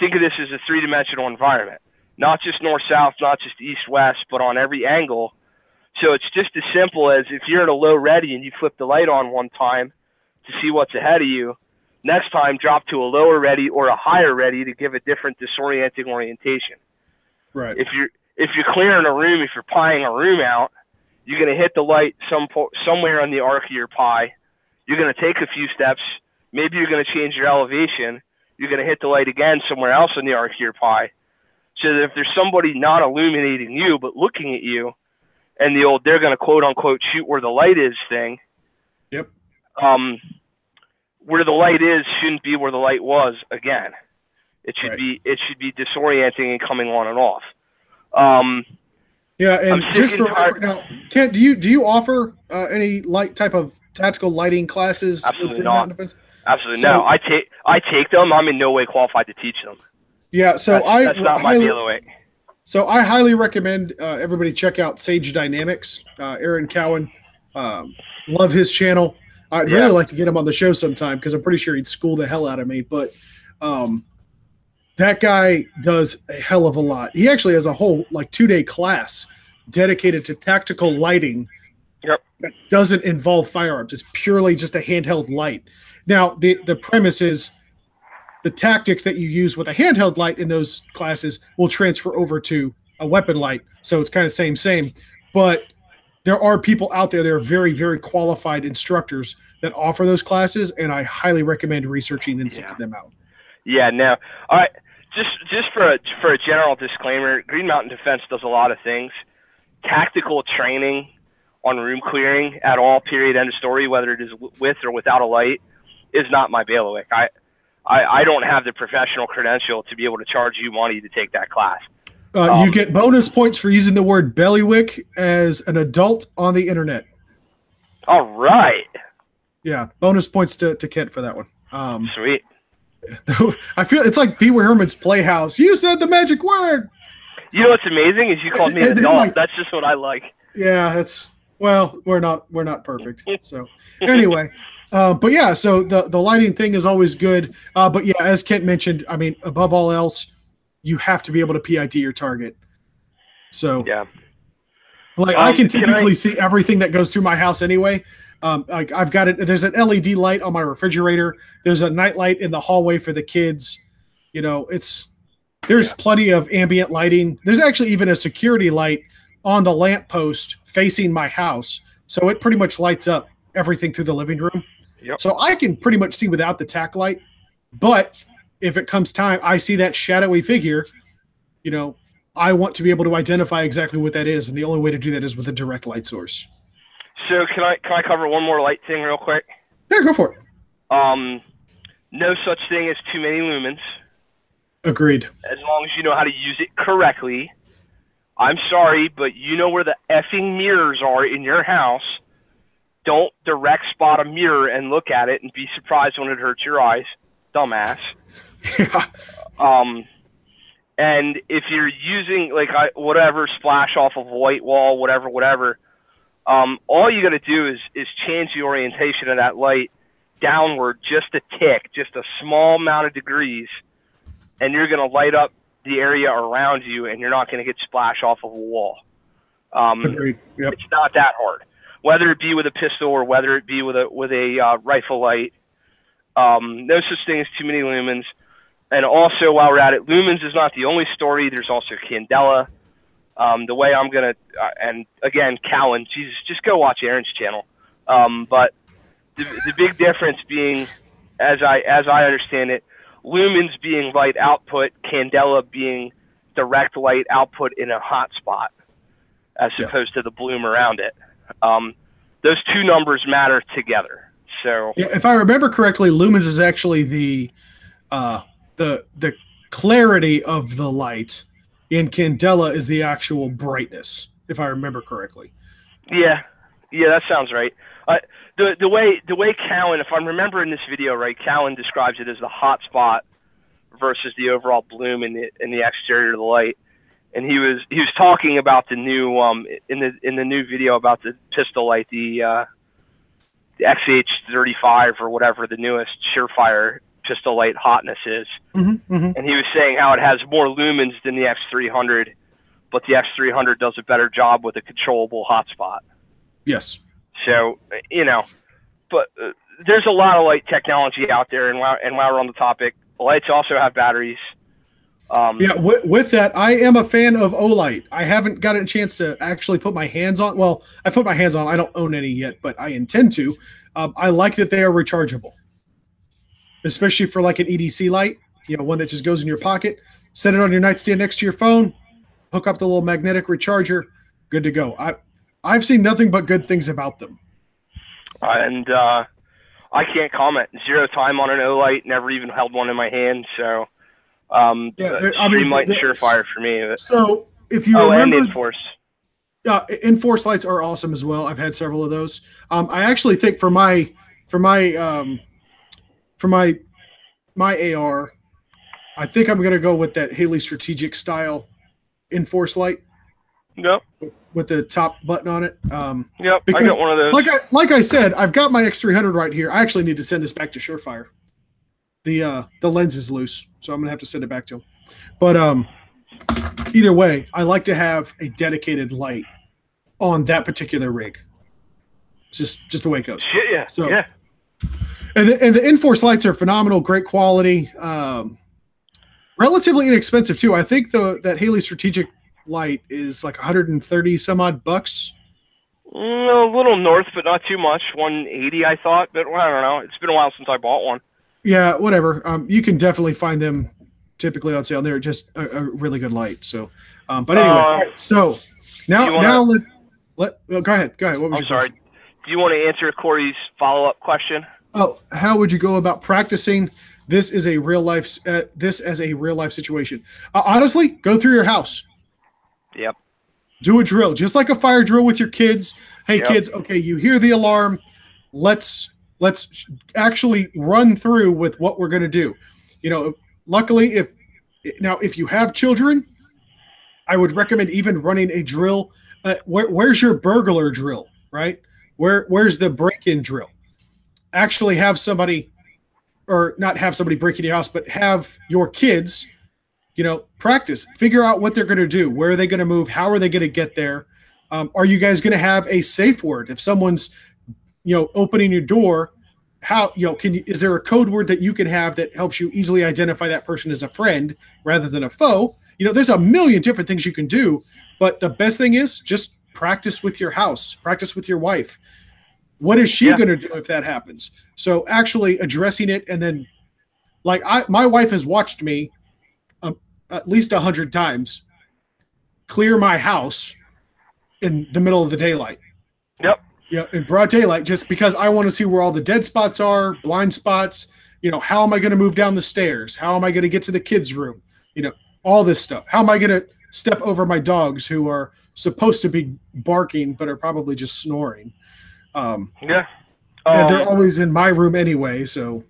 think of this as a three-dimensional environment, not just north-south, not just east-west, but on every angle. So it's just as simple as if you're at a low ready and you flip the light on one time to see what's ahead of you, next time drop to a lower ready or a higher ready to give a different disorienting orientation. Right. If you're clearing a room, if you're pieing a room out, you're going to hit the light somewhere on the arc of your pie. You're going to take a few steps. Maybe you're going to change your elevation. You're going to hit the light again somewhere else on the arc of your pie. So that if there's somebody not illuminating you but looking at you, and they're going to quote unquote shoot where the light is thing. Yep. Where the light is shouldn't be where the light was again. It should be disorienting and coming on and off. Yeah, and just for now, Kent, do you offer any type of tactical lighting classes? Absolutely not. Absolutely no. I take them. I'm in no way qualified to teach them. Yeah, so that's not my bailiwick. So I highly recommend everybody check out Sage Dynamics. Aaron Cowan, love his channel. I'd really Yeah. like to get him on the show sometime because I'm pretty sure he'd school the hell out of me. But um, that guy does a hell of a lot. He actually has a whole like 2 day class dedicated to tactical lighting Yep. that doesn't involve firearms. It's purely just a handheld light. Now, the premise is the tactics that you use with a handheld light in those classes will transfer over to a weapon light. So it's kind of same. But there are people out there that are very, very qualified instructors that offer those classes, and I highly recommend researching and Yeah. seeking them out. Yeah. Now, all right. Just for a general disclaimer, Green Mountain Defense does a lot of things. Tactical training on room clearing at all, period, end of story, whether it is with or without a light, is not my bailiwick. I don't have the professional credential to be able to charge you money to take that class. You get bonus points for using the word bellywick as an adult on the internet. All right. Yeah, bonus points to Kent for that one. Sweet. I feel it's like Pee Wee Herman's Playhouse. You said the magic word. You know what's amazing is you called me an adult. That's just what I like. Yeah, that's well, we're not perfect. So anyway, but yeah, so the lighting thing is always good. But yeah, as Kent mentioned, I mean, above all else, you have to be able to PID your target. So yeah, like I can typically see everything that goes through my house anyway. Like I've got it. There's an LED light on my refrigerator. There's a night light in the hallway for the kids. You know, there's plenty of ambient lighting. There's actually even a security light on the lamppost facing my house. So it pretty much lights up everything through the living room. Yep. So I can pretty much see without the tack light. But if it comes time, I see that shadowy figure, you know, I want to be able to identify exactly what that is. And the only way to do that is with a direct light source. So can I cover one more light thing real quick? Yeah, go for it. No such thing as too many lumens. Agreed. As long as you know how to use it correctly. I'm sorry, but you know where the effing mirrors are in your house. Don't direct spot a mirror and look at it and be surprised when it hurts your eyes. Dumbass. Yeah. And if you're using like whatever splash off of white wall, whatever, all you got to do is change the orientation of that light downward just a tick, just a small amount of degrees, and you're going to light up the area around you, and you're not going to get splash off of a wall. Agreed. Yep. It's not that hard, whether it be with a pistol or whether it be with a rifle light. No such thing as too many lumens. And also, while we're at it, lumens is not the only story. There's also candela. The way I'm gonna, and again, Cowan, Jesus, just go watch Aaron's channel. But the big difference being, as I understand it, lumens being light output, candela being direct light output in a hot spot, as opposed to the bloom around it. Those two numbers matter together. So yeah, if I remember correctly, lumens is actually the clarity of the light, and candela is the actual brightness, if I remember correctly. Yeah, that sounds right. The way Cowan, if I'm remembering this video right, Cowan describes it as the hot spot versus the overall bloom in the exterior of the light, and he was talking about the new in the new video about the pistol light, the XH35 or whatever the newest Surefire pistol light hotness is. And he was saying how it has more lumens than the X300, but the X300 does a better job with a controllable hotspot. Yes. So, but there's a lot of light technology out there, and while we're on the topic, lights also have batteries. With that, I am a fan of Olight. I haven't gotten a chance to actually put my hands on. Well, I put my hands on. I don't own any yet, but I intend to. I like that they are rechargeable, especially for like an EDC light. One that just goes in your pocket. Set it on your nightstand next to your phone. Hook up the little magnetic recharger. Good to go. I've seen nothing but good things about them. And I can't comment. 0 time on an Olight. Never even held one in my hand. So. Streamlight and Surefire for me. So if you remember, and Enforce. Enforce lights are awesome as well. I've had several of those. I actually think for my AR, I think I'm gonna go with that Haley Strategic style Enforce light. Yep. with the top button on it. Yep. I Because got one of those. like I said, I've got my X300 right here. I actually need to send this back to Surefire. The lens is loose, so I'm gonna have to send it back to him. But either way, I like to have a dedicated light on that particular rig. It's just the way it goes. Shit, yeah. So yeah. and the Enforce lights are phenomenal, great quality, relatively inexpensive too. I think that Haley Strategic light is like 130 some odd bucks. A little north, but not too much. 180, I thought, but I don't know. It's been a while since I bought one. Yeah, whatever. You can definitely find them typically on sale. They're just a really good light. So, but anyway, all right, so now go ahead. What was I'm sorry. Do you want to answer Corey's follow-up question? Oh, how would you go about practicing this as a real life situation? Honestly, go through your house. Yep. Do a drill, just like a fire drill with your kids. Hey, Yep. kids, okay, you hear the alarm. Let's actually run through with what we're going to do. Luckily, if you have children, I would recommend even running a drill. Where's your burglar drill, right? Where's the break-in drill? Actually have somebody, or not have somebody break into your house, but have your kids, practice, figure out what they're going to do. Where are they going to move? How are they going to get there? Are you guys going to have a safe word? If someone's, opening your door, is there a code word that you can have that helps you easily identify that person as a friend rather than a foe? There's a million different things you can do, but the best thing is just practice with your house, practice with your wife. What is she going to do if that happens? So actually addressing it, and then, my wife has watched me at least 100 times clear my house in the middle of the daylight. Yep. Yeah, in broad daylight, just because I want to see where all the dead spots are, blind spots. How am I going to move down the stairs? How am I going to get to the kids' room? All this stuff. How am I going to step over my dogs who are supposed to be barking but are probably just snoring? And they're always in my room anyway, so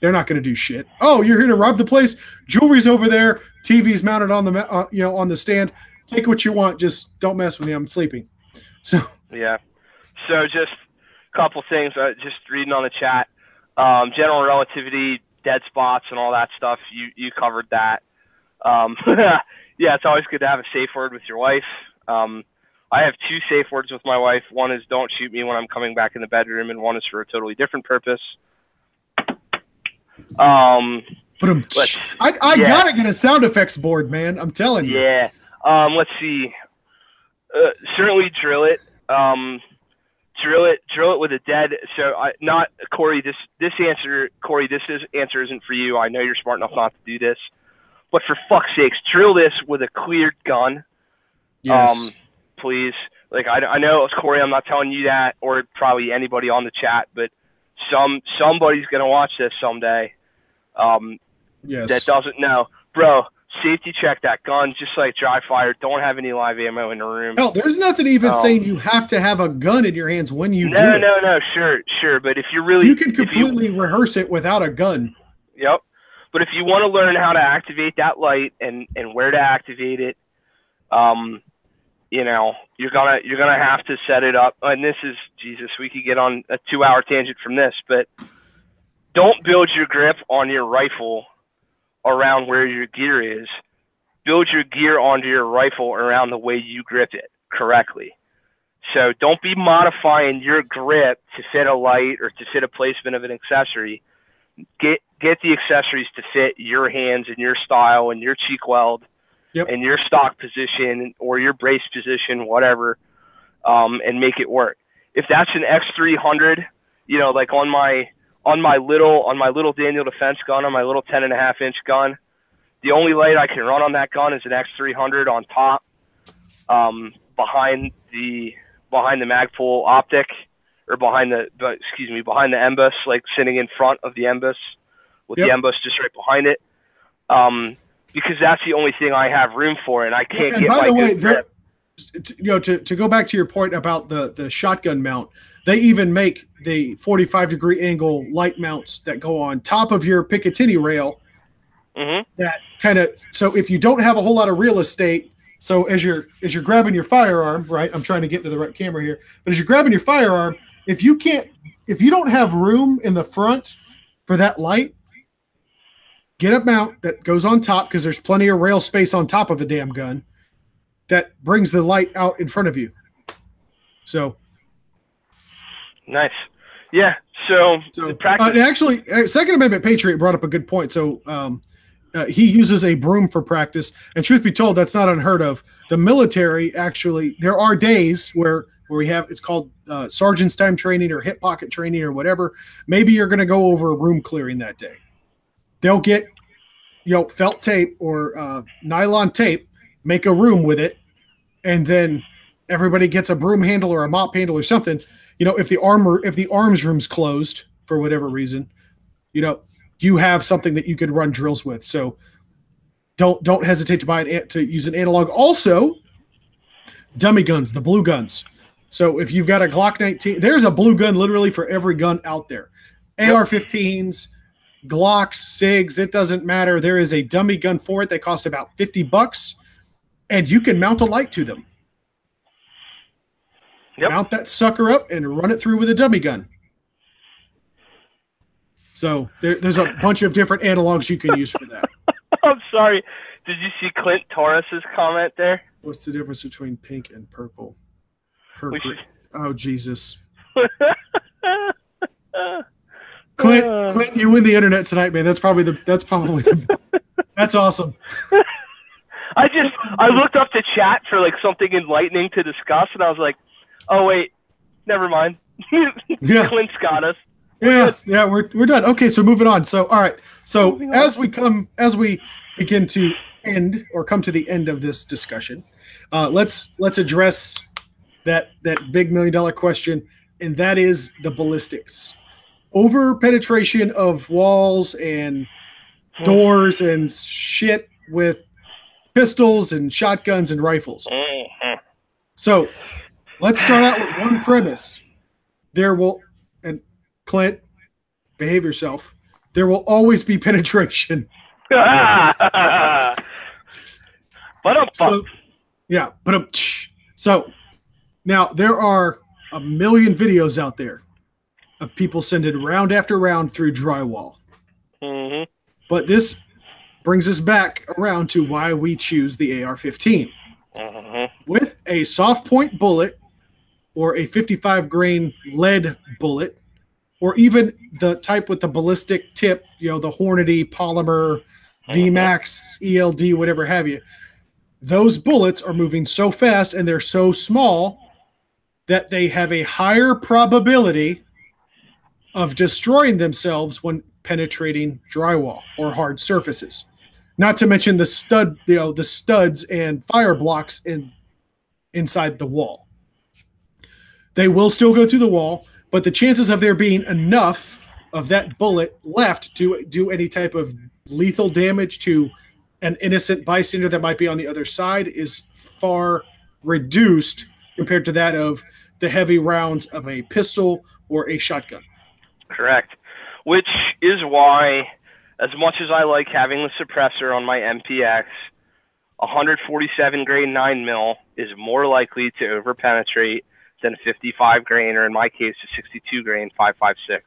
they're not going to do shit. Oh, you're here to rob the place? Jewelry's over there. TV's mounted on the on the stand. Take what you want. Just don't mess with me. I'm sleeping. So yeah. So just a couple things. Just reading on the chat. General relativity, dead spots, and all that stuff. You covered that. Yeah, it's always good to have a safe word with your wife. I have two safe words with my wife. One is "Don't shoot me when I'm coming back in the bedroom," and one is for a totally different purpose. I gotta get a sound effects board, man. I'm telling you. Yeah. Let's see. Certainly drill it. Drill it with a dead. So not Corey. This answer isn't for you. I know you're smart enough not to do this, but for fuck's sakes, drill this with a cleared gun. Yes. Please. I know it's Corey. I'm not telling you that, or probably anybody on the chat, but somebody's gonna watch this someday. Yes. That doesn't know, bro. Safety check that gun, just like dry fire. Don't have any live ammo in the room. Hell, there's nothing even saying you have to have a gun in your hands when you do it. No, sure. But if you can completely rehearse it without a gun. Yep. But if you want to learn how to activate that light and where to activate it, you're gonna have to set it up. And this is Jesus. We could get on a 2-hour tangent from this, but don't build your grip on your rifle around where your gear is. Build your gear onto your rifle around the way you grip it correctly. So don't be modifying your grip to fit a light or to fit a placement of an accessory. Get the accessories to fit your hands and your style and your cheek weld and your stock position or your brace position, whatever, and make it work. If that's an X300, like on my little Daniel Defense gun, on my little 10.5-inch gun, the only light I can run on that gun is an X300 on top, behind the Magpul optic, or behind the embus, like sitting in front of the embus with the embus just right behind it, because that's the only thing I have room for, and I can't get my good grip. To go back to your point about the shotgun mount, they even make the 45-degree angle light mounts that go on top of your Picatinny rail. Mm-hmm. That kind of, so if you don't have a whole lot of real estate, So as you're grabbing your firearm, right? I'm trying to get to the right camera here, but as you're grabbing your firearm, if you don't have room in the front for that light, get a mount that goes on top because there's plenty of rail space on top of a damn gun that brings the light out in front of you. So nice. Yeah. So the practice. actually, Second Amendment Patriot brought up a good point. So he uses a broom for practice, and truth be told, that's not unheard of. The military actually, there are days where we have, it's called sergeant's time training or hip pocket training or whatever. Maybe you're going to go over room clearing that day. They'll get felt tape or nylon tape, make a room with it, and then everybody gets a broom handle or a mop handle or something. If the arms room's closed for whatever reason, you have something that you could run drills with. So don't hesitate to use an analog. Also, dummy guns, the blue guns. So if you've got a Glock 19, there's a blue gun literally for every gun out there. AR-15s, Glocks, SIGs, it doesn't matter. There is a dummy gun for it. They cost about $50, and you can mount a light to them. Yep. Mount that sucker up and run it through with a dummy gun. So there's a bunch of different analogs you can use for that. I'm sorry. Did you see Clint Torres's comment there? What's the difference between pink and purple? Oh, Jesus. Clint, you win the internet tonight, man. That's awesome. I looked up the chat for like something enlightening to discuss, and I was like, oh wait, never mind. Yeah. Clint's got us. We're done. Okay, so moving on. So all right. So as we begin to end or come to the end of this discussion, let's address that big $1 million question, and that is the ballistics. Over penetration of walls and doors and shit with pistols and shotguns and rifles. So let's start out with one premise. And Clint, behave yourself. There will always be penetration. So now there are a million videos out there of people sending round after round through drywall. Mm-hmm. But this brings us back around to why we choose the AR-15. Mm-hmm. With a soft point bullet or a 55 grain lead bullet, or even the type with the ballistic tip, the Hornady, Polymer, VMAX, ELD, whatever have you, those bullets are moving so fast and they're so small that they have a higher probability of destroying themselves when penetrating drywall or hard surfaces. Not to mention the studs and fire blocks inside the wall. They will still go through the wall, but the chances of there being enough of that bullet left to do any type of lethal damage to an innocent bystander that might be on the other side is far reduced compared to that of the heavy rounds of a pistol or a shotgun. Correct. Which is why, as much as I like having the suppressor on my MPX, 147 grain 9mm is more likely to overpenetrate than a 55 grain, or in my case, a 62 grain 5.56.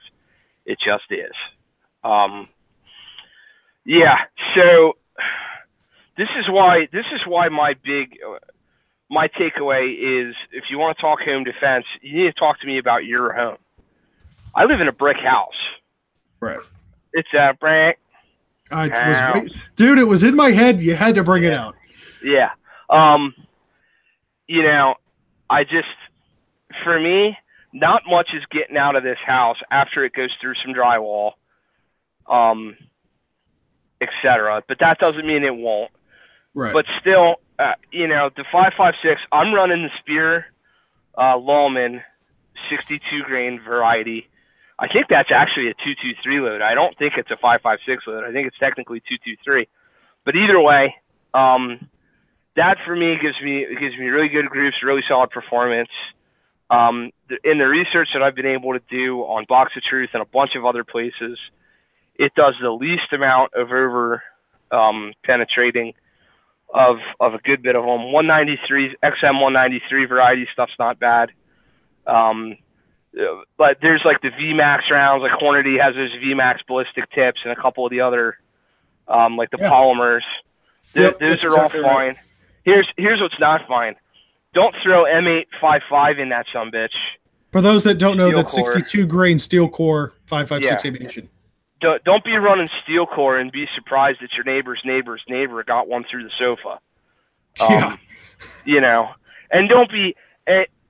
It just is. So this is why my takeaway is, if you want to talk home defense, you need to talk to me about your home. I live in a brick house. Right. It's a brick house. Dude, it was in my head. You had to bring it out. Yeah. For me, not much is getting out of this house after it goes through some drywall, etc. But that doesn't mean it won't. Right. But still, the 5.56, I'm running the Spear Lawman 62 grain variety. I think that's actually a 223 load. I don't think it's a 5.56 load. I think it's technically 223. But either way, that for me gives me really good groups, really solid performance. In the research that I've been able to do on Box of Truth and a bunch of other places, it does the least amount of over penetrating. of a good bit of them. 193 XM 193 variety stuff's not bad. But there's like the VMAX rounds, like Hornady has those VMAX ballistic tips, and a couple of the other like the polymers. Yep, those are exactly all fine. right. Here's what's not fine. Don't throw M855 in that sumbitch. For those that don't know, Steel that's core. 62 grain steel core 5.56 Yeah. ammunition. Don't be running steel core and be surprised that your neighbor's neighbor got one through the sofa. Yeah. You know, and don't be.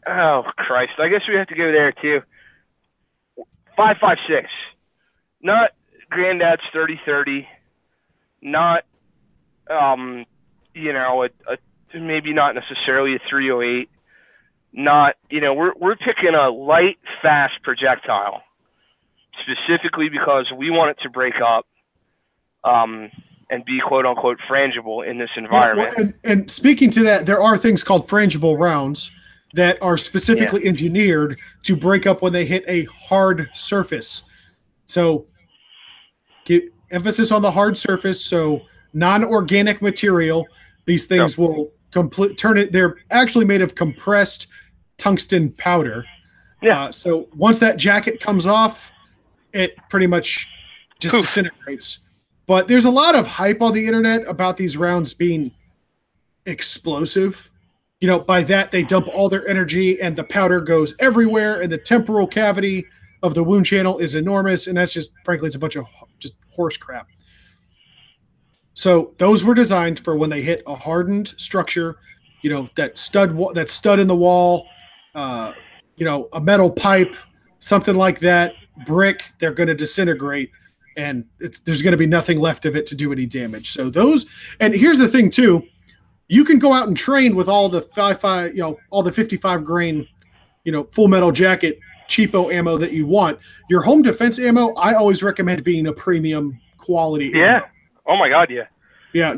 Oh Christ! I guess we have to go there too. 5.56, not Granddad's 30-30, not you know maybe not necessarily a 308. Not we're picking a light, fast projectile specifically because we want it to break up and be quote unquote frangible in this environment. Yeah, well, and speaking to that, there are things called frangible rounds that are specifically engineered to break up when they hit a hard surface. So, get emphasis on the hard surface. So, non-organic material. These things will turn it. They're actually made of compressed tungsten powder. Yeah. So once that jacket comes off, it pretty much just disintegrates. But there's a lot of hype on the internet about these rounds being explosive. By that they dump all their energy and the powder goes everywhere, and the temporal cavity of the wound channel is enormous, and that's just, frankly, it's a bunch of just horse crap. So those were designed for when they hit a hardened structure, that stud in the wall, a metal pipe, something like that, brick. They're going to disintegrate, and there's going to be nothing left of it to do any damage. So those, and here's the thing too, you can go out and train with all the all the 55 grain, full metal jacket cheapo ammo that you want. Your home defense ammo, I always recommend being a premium quality ammo. Oh my God, yeah. Yeah,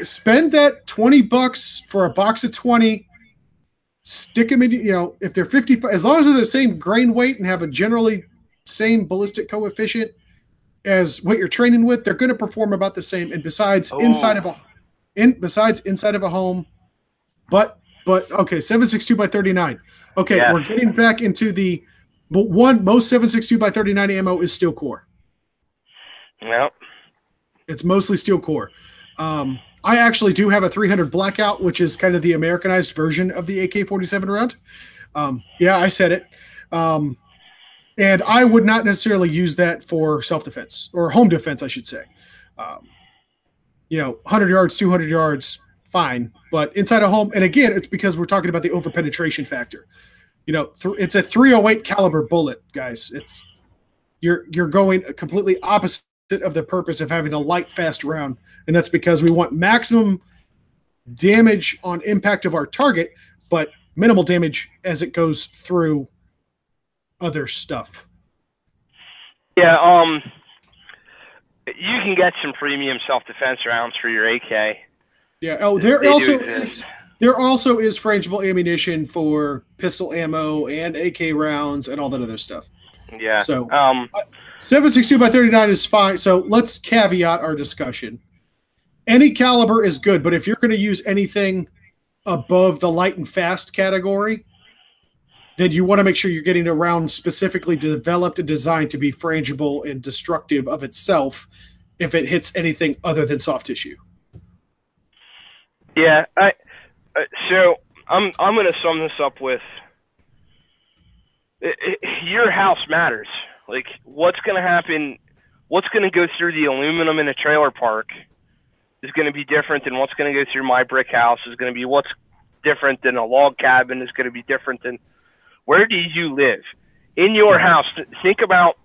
spend that $20 for a box of 20. Stick them in, if they're 50, as long as they're the same grain weight and have a generally same ballistic coefficient as what you're training with, they're going to perform about the same. And besides inside of a home, but okay, 7.62 by 39. Okay, we're getting back into the most 7.62 by 39 ammo is steel core. Yep. It's mostly steel core. I actually do have a 300 Blackout, which is kind of the Americanized version of the AK-47 round. Yeah, I said it. And I would not necessarily use that for self-defense, or home defense, I should say. 100 yards, 200 yards, fine. But inside a home, and again, it's because we're talking about the over-penetration factor. It's a 308 caliber bullet, guys. You're going completely opposite of the purpose of having a light, fast round, and that's because we want maximum damage on impact of our target, but minimal damage as it goes through other stuff. Yeah, you can get some premium self-defense rounds for your AK. Yeah. Oh, there also is frangible ammunition for pistol ammo and AK rounds and all that other stuff. Yeah. So 7.62 by 39 is fine. So let's caveat our discussion. Any caliber is good, but if you're going to use anything above the light and fast category, then you want to make sure you're getting a round specifically developed and designed to be frangible and destructive of itself if it hits anything other than soft tissue. Yeah, so I'm going to sum this up with your house matters. Like, what's going to happen, what's going to go through the aluminum in a trailer park is going to be different than what's going to go through my brick house, is going to be what's different than a log cabin, is going to be different than where do you live in your house. Think about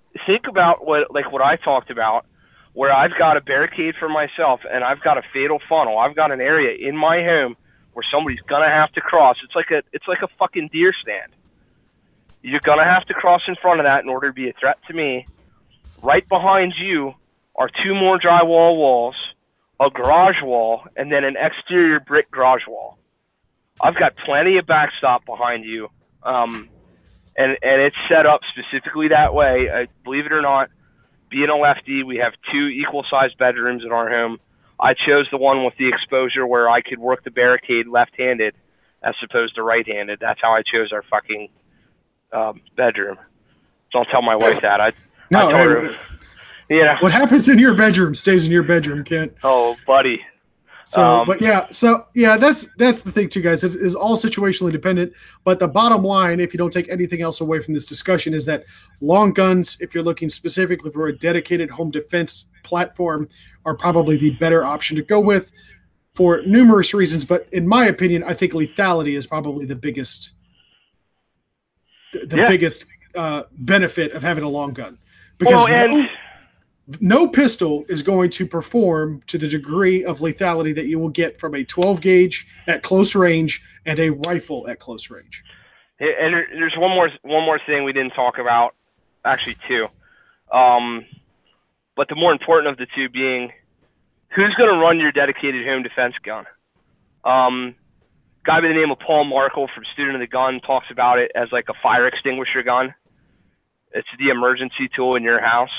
what I talked about, where I've got a barricade for myself and I've got a fatal funnel. I've got an area in my home where somebody's going to have to cross. It's like a fucking deer stand. You're going to have to cross in front of that in order to be a threat to me. Right behind you are two more drywall walls, a garage wall, and then an exterior brick garage wall. I've got plenty of backstop behind you, and it's set up specifically that way. Believe it or not, being a lefty, we have two equal-sized bedrooms in our home. I chose the one with the exposure where I could work the barricade left-handed as opposed to right-handed. That's how I chose our fucking bedroom. Don't tell my wife that. I No, told her, hey, you know, what happens in your bedroom stays in your bedroom, Kent. oh, buddy. So, but yeah, that's the thing too, guys. It is all situationally dependent. But the bottom line, if you don't take anything else away from this discussion, is that long guns, if you're looking specifically for a dedicated home defense platform, are probably the better option to go with for numerous reasons. But in my opinion, I think lethality is probably the Yeah. biggest benefit of having a long gun, Well, because and no pistol is going to perform to the degree of lethality that you will get from a 12 gauge at close range and a rifle at close range. there's one more thing we didn't talk about, actually two. But the more important of the two being, who's going to run your dedicated home defense gun? Guy by the name of Paul Markle from Student of the Gun talks about it as like a fire extinguisher gun. It's the emergency tool in your house.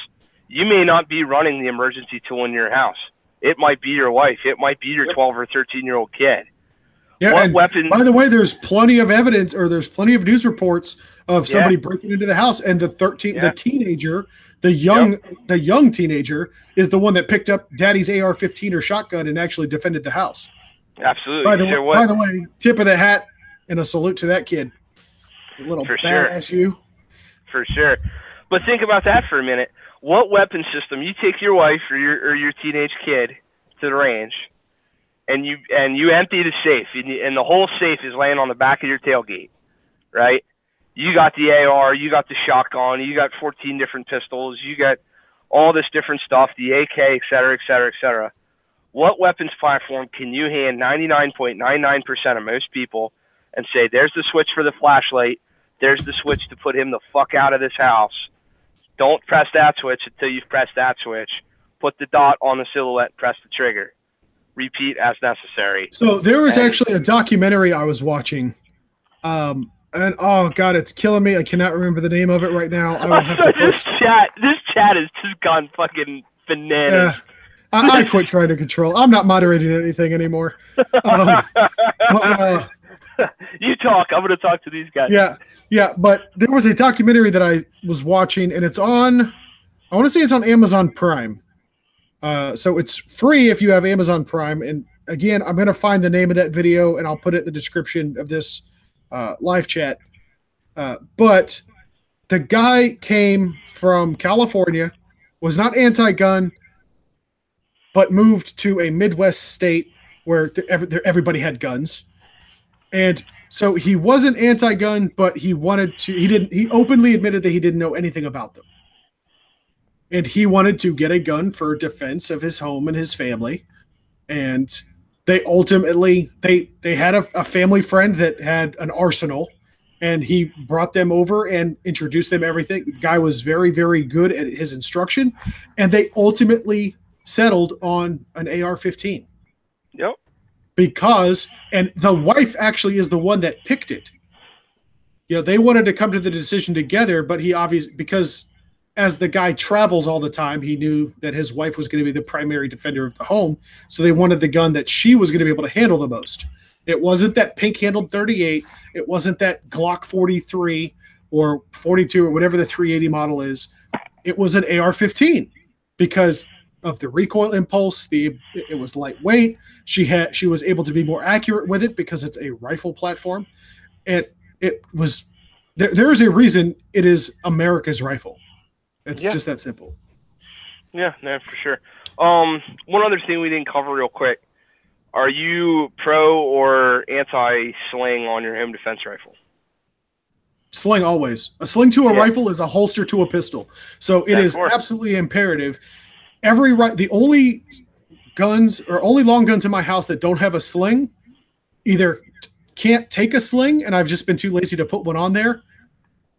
You may not be running the emergency tool in your house. It might be your wife. It might be your 12 or 13-year-old kid. Yeah, What and weapon? by the way, there's plenty of evidence, or there's plenty of news reports of somebody breaking into the house, and the teenager, the young teenager, is the one that picked up Daddy's AR-15 or shotgun and actually defended the house. Absolutely. By the way, tip of the hat and a salute to that kid, you little For badass you. For sure. But think about that for a minute. What weapon system? You take your wife or your teenage kid to the range, and you empty the safe, and the whole safe is laying on the back of your tailgate, right? You got the AR, you got the shotgun, you got 14 different pistols, you got all this different stuff, the AK, et cetera, et cetera, et cetera. What weapons platform can you hand 99.99% of most people and say, there's the switch for the flashlight, there's the switch to put him the fuck out of this house. Don't press that switch until you've pressed that switch. Put the dot on the silhouette, press the trigger. Repeat as necessary. So there was actually a documentary I was watching, and oh god, it's killing me. I cannot remember the name of it right now. I will have to this chat has just gone fucking bananas. I quit trying to control. I'm not moderating anything anymore. You talk. I'm going to talk to these guys. Yeah. But there was a documentary that I was watching, and it's on. I want to say it's on Amazon Prime. So it's free if you have Amazon Prime. And again, I'm going to find the name of that video, and I'll put it in the description of this live chat. But the guy came from California, was not anti-gun, but moved to a Midwest state where everybody had guns. And so he wasn't anti-gun, but he openly admitted that he didn't know anything about them. And he wanted to get a gun for defense of his home and his family. And they ultimately, they had a family friend that had an arsenal, and he brought them over and introduced them everything. The guy was very, very good at his instruction, and they ultimately settled on an AR-15. Yep. And the wife actually is the one that picked it. They wanted to come to the decision together, but because as the guy travels all the time, he knew that his wife was going to be the primary defender of the home. So they wanted the gun that she was going to be able to handle the most. It wasn't that pink-handled 38. It wasn't that Glock 43 or 42 or whatever the 380 model is. It was an AR-15 because of the recoil impulse. It was lightweight. She was able to be more accurate with it because it's a rifle platform. And it was there is a reason it is America's rifle. It's just that simple. Yeah, no, for sure. One other thing we didn't cover real quick. Are you pro or anti-sling on your home defense rifle? Sling always. A sling to a rifle is a holster to a pistol. So it is absolutely imperative. The only guns or only long guns in my house that don't have a sling either can't take a sling, and I've just been too lazy to put one on there,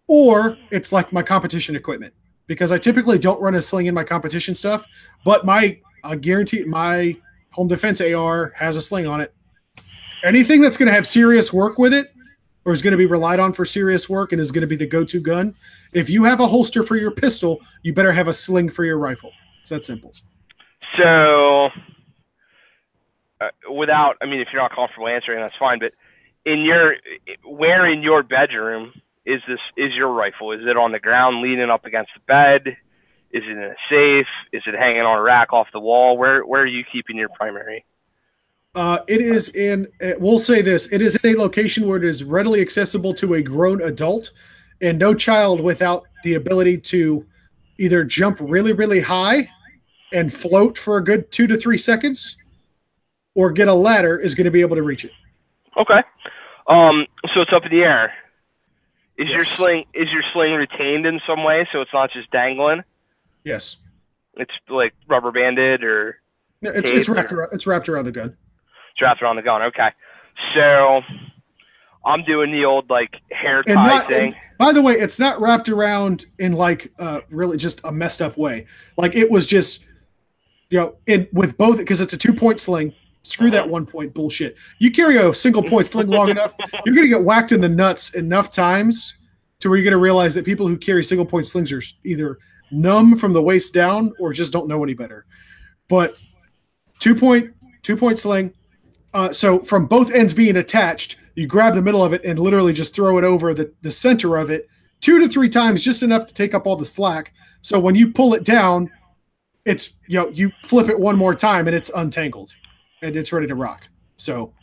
or it's like my competition equipment, because I typically don't run a sling in my competition stuff, but I guarantee my home defense AR has a sling on it. Anything that's going to have serious work with it, or is going to be relied on for serious work and is going to be the go-to gun, if you have a holster for your pistol, you better have a sling for your rifle. It's that simple. So without, I mean, if you're not comfortable answering, that's fine. But where in your bedroom is your rifle? Is it on the ground, leaning up against the bed? Is it in a safe? Is it hanging on a rack off the wall? Where are you keeping your primary? It is in, we'll say this, it is in a location where it is readily accessible to a grown adult and no child without the ability to either jump really, really high and float for a good 2 to 3 seconds or get a ladder is going to be able to reach it. Okay. So it's up in the air. Yes. Is your sling retained in some way so it's not just dangling? Yes. It's like rubber banded or It's taped wrapped or around, it's wrapped around the gun. strapped around the gun. Okay. So I'm doing the old like hair And tie not thing. and by the way, it's not wrapped around in like really just a messed up way. Like it was just in with both because it's a 2 point sling. Screw that Mm-hmm. 1 point bullshit. You carry a single point sling long enough, you're gonna get whacked in the nuts enough times to where you're gonna realize that people who carry single point slings are either numb from the waist down or just don't know any better. But 2 point, 2 point sling. So from both ends being attached, you grab the middle of it and literally just throw it over the center of it 2 to 3 times, just enough to take up all the slack. So when you pull it down, it's you flip it one more time and it's untangled and it's ready to rock. So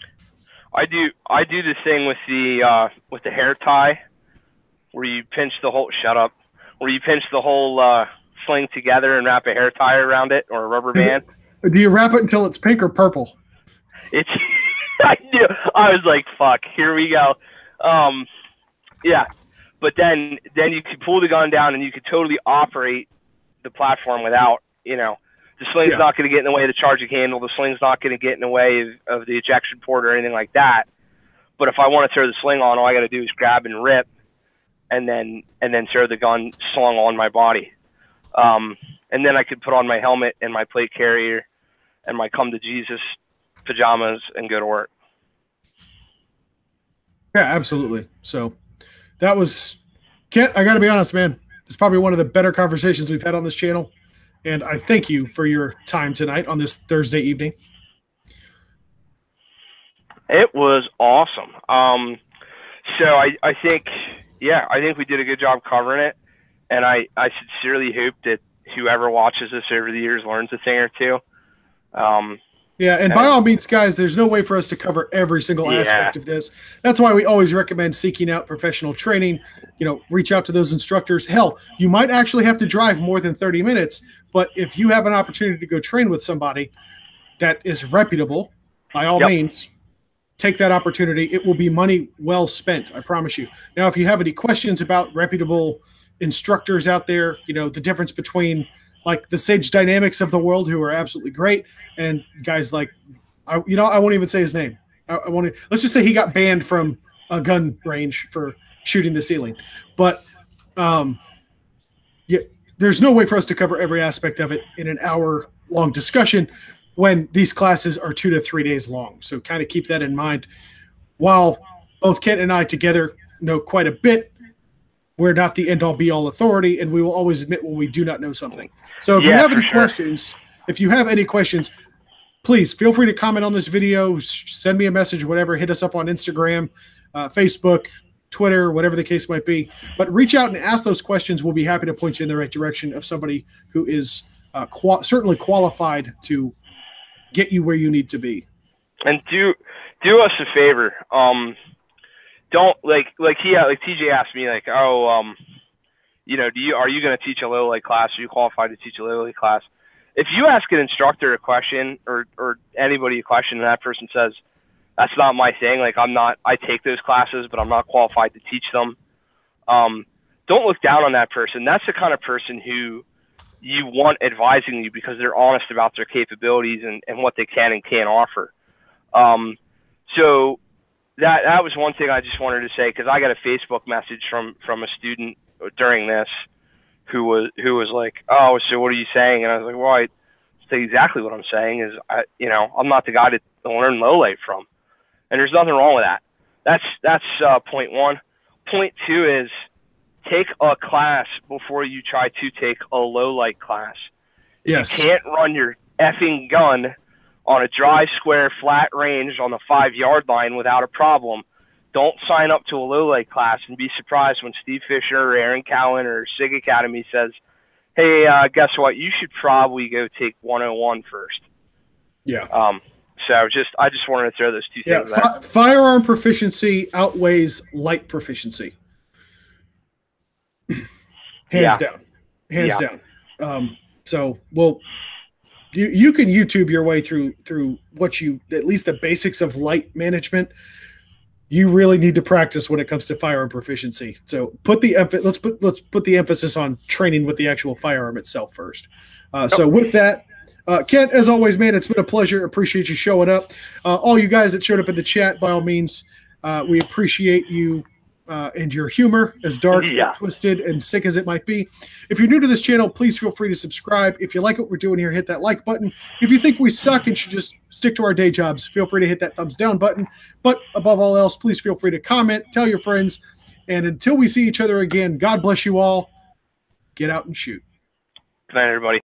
I do the thing with the hair tie where you pinch the whole where you pinch the whole sling together and wrap a hair tie around it or a rubber band. do you wrap it until it's pink or purple? It's I knew I was like, fuck, here we go. Yeah. But then you could pull the gun down and you could totally operate the platform without, the sling's Yeah. not going to get in the way of the charging handle. The sling's not going to get in the way of the ejection port or anything like that. But if I want to throw the sling on, all I got to do is grab and rip, and then throw the gun slung on my body. And then I could put on my helmet and my plate carrier and my come to Jesus pajamas and go to work. Yeah, absolutely. So that was Kent. I got to be honest, man. It's probably one of the better conversations we've had on this channel, and I thank you for your time tonight on this Thursday evening. It was awesome. So I think, yeah, I think we did a good job covering it, and I sincerely hope that whoever watches this over the years learns a thing or two. Yeah, and by all means, guys, there's no way for us to cover every single aspect of this. That's why we always recommend seeking out professional training. Reach out to those instructors. Hell, you might actually have to drive more than 30 minutes, but if you have an opportunity to go train with somebody that is reputable, by all means, take that opportunity. It will be money well spent, I promise you. Now, if you have any questions about reputable instructors out there, the difference between like the Sage Dynamics of the world, who are absolutely great, and guys like, I won't even say his name. I won't. Let's just say he got banned from a gun range for shooting the ceiling. But yeah, there's no way for us to cover every aspect of it in an hour-long discussion when these classes are 2 to 3 days long. So kind of keep that in mind. While both Kent and I together know quite a bit, we're not the end-all be-all authority, and we will always admit when we do not know something. So if you have any questions, please feel free to comment on this video, send me a message, whatever, hit us up on Instagram, Facebook, Twitter, whatever the case might be. But reach out and ask those questions. We'll be happy to point you in the right direction of somebody who is certainly qualified to get you where you need to be. And do us a favor. Don't like TJ asked me like, are you going to teach a low light class? Are you qualified to teach a low light class? If you ask an instructor a question or anybody a question and that person says, that's not my thing, like I take those classes, but I'm not qualified to teach them. Don't look down on that person. That's the kind of person who you want advising you because they're honest about their capabilities and what they can and can't offer. So that was one thing I just wanted to say, because I got a Facebook message from a student during this who was like, oh, so what are you saying? And I was like, well, I say exactly what I'm saying is, I'm not the guy to learn low light from, and there's nothing wrong with that. That's point one. Point two is take a class before you try to take a low light class. If you can't run your effing gun on a dry, square, flat range on the 5-yard line without a problem. Don't sign up to a low light class and be surprised when Steve Fisher or Aaron Cowan or SIG Academy says, hey, guess what? You should probably go take 101 first. Yeah. So I just wanted to throw those two things there. Firearm proficiency outweighs light proficiency. Hands down. So, well, you can YouTube your way through what you, at least the basics of light management. You really need to practice when it comes to firearm proficiency. So let's put the emphasis on training with the actual firearm itself first. So with that, Kent, as always, man, it's been a pleasure. Appreciate you showing up. All you guys that showed up in the chat, by all means, we appreciate you and your humor, as dark, and twisted, and sick as it might be. If you're new to this channel, please feel free to subscribe. If you like what we're doing here, hit that like button. If you think we suck and should just stick to our day jobs, feel free to hit that thumbs down button. But above all else, please feel free to comment, tell your friends, and until we see each other again, God bless you all. Get out and shoot. Good night, everybody.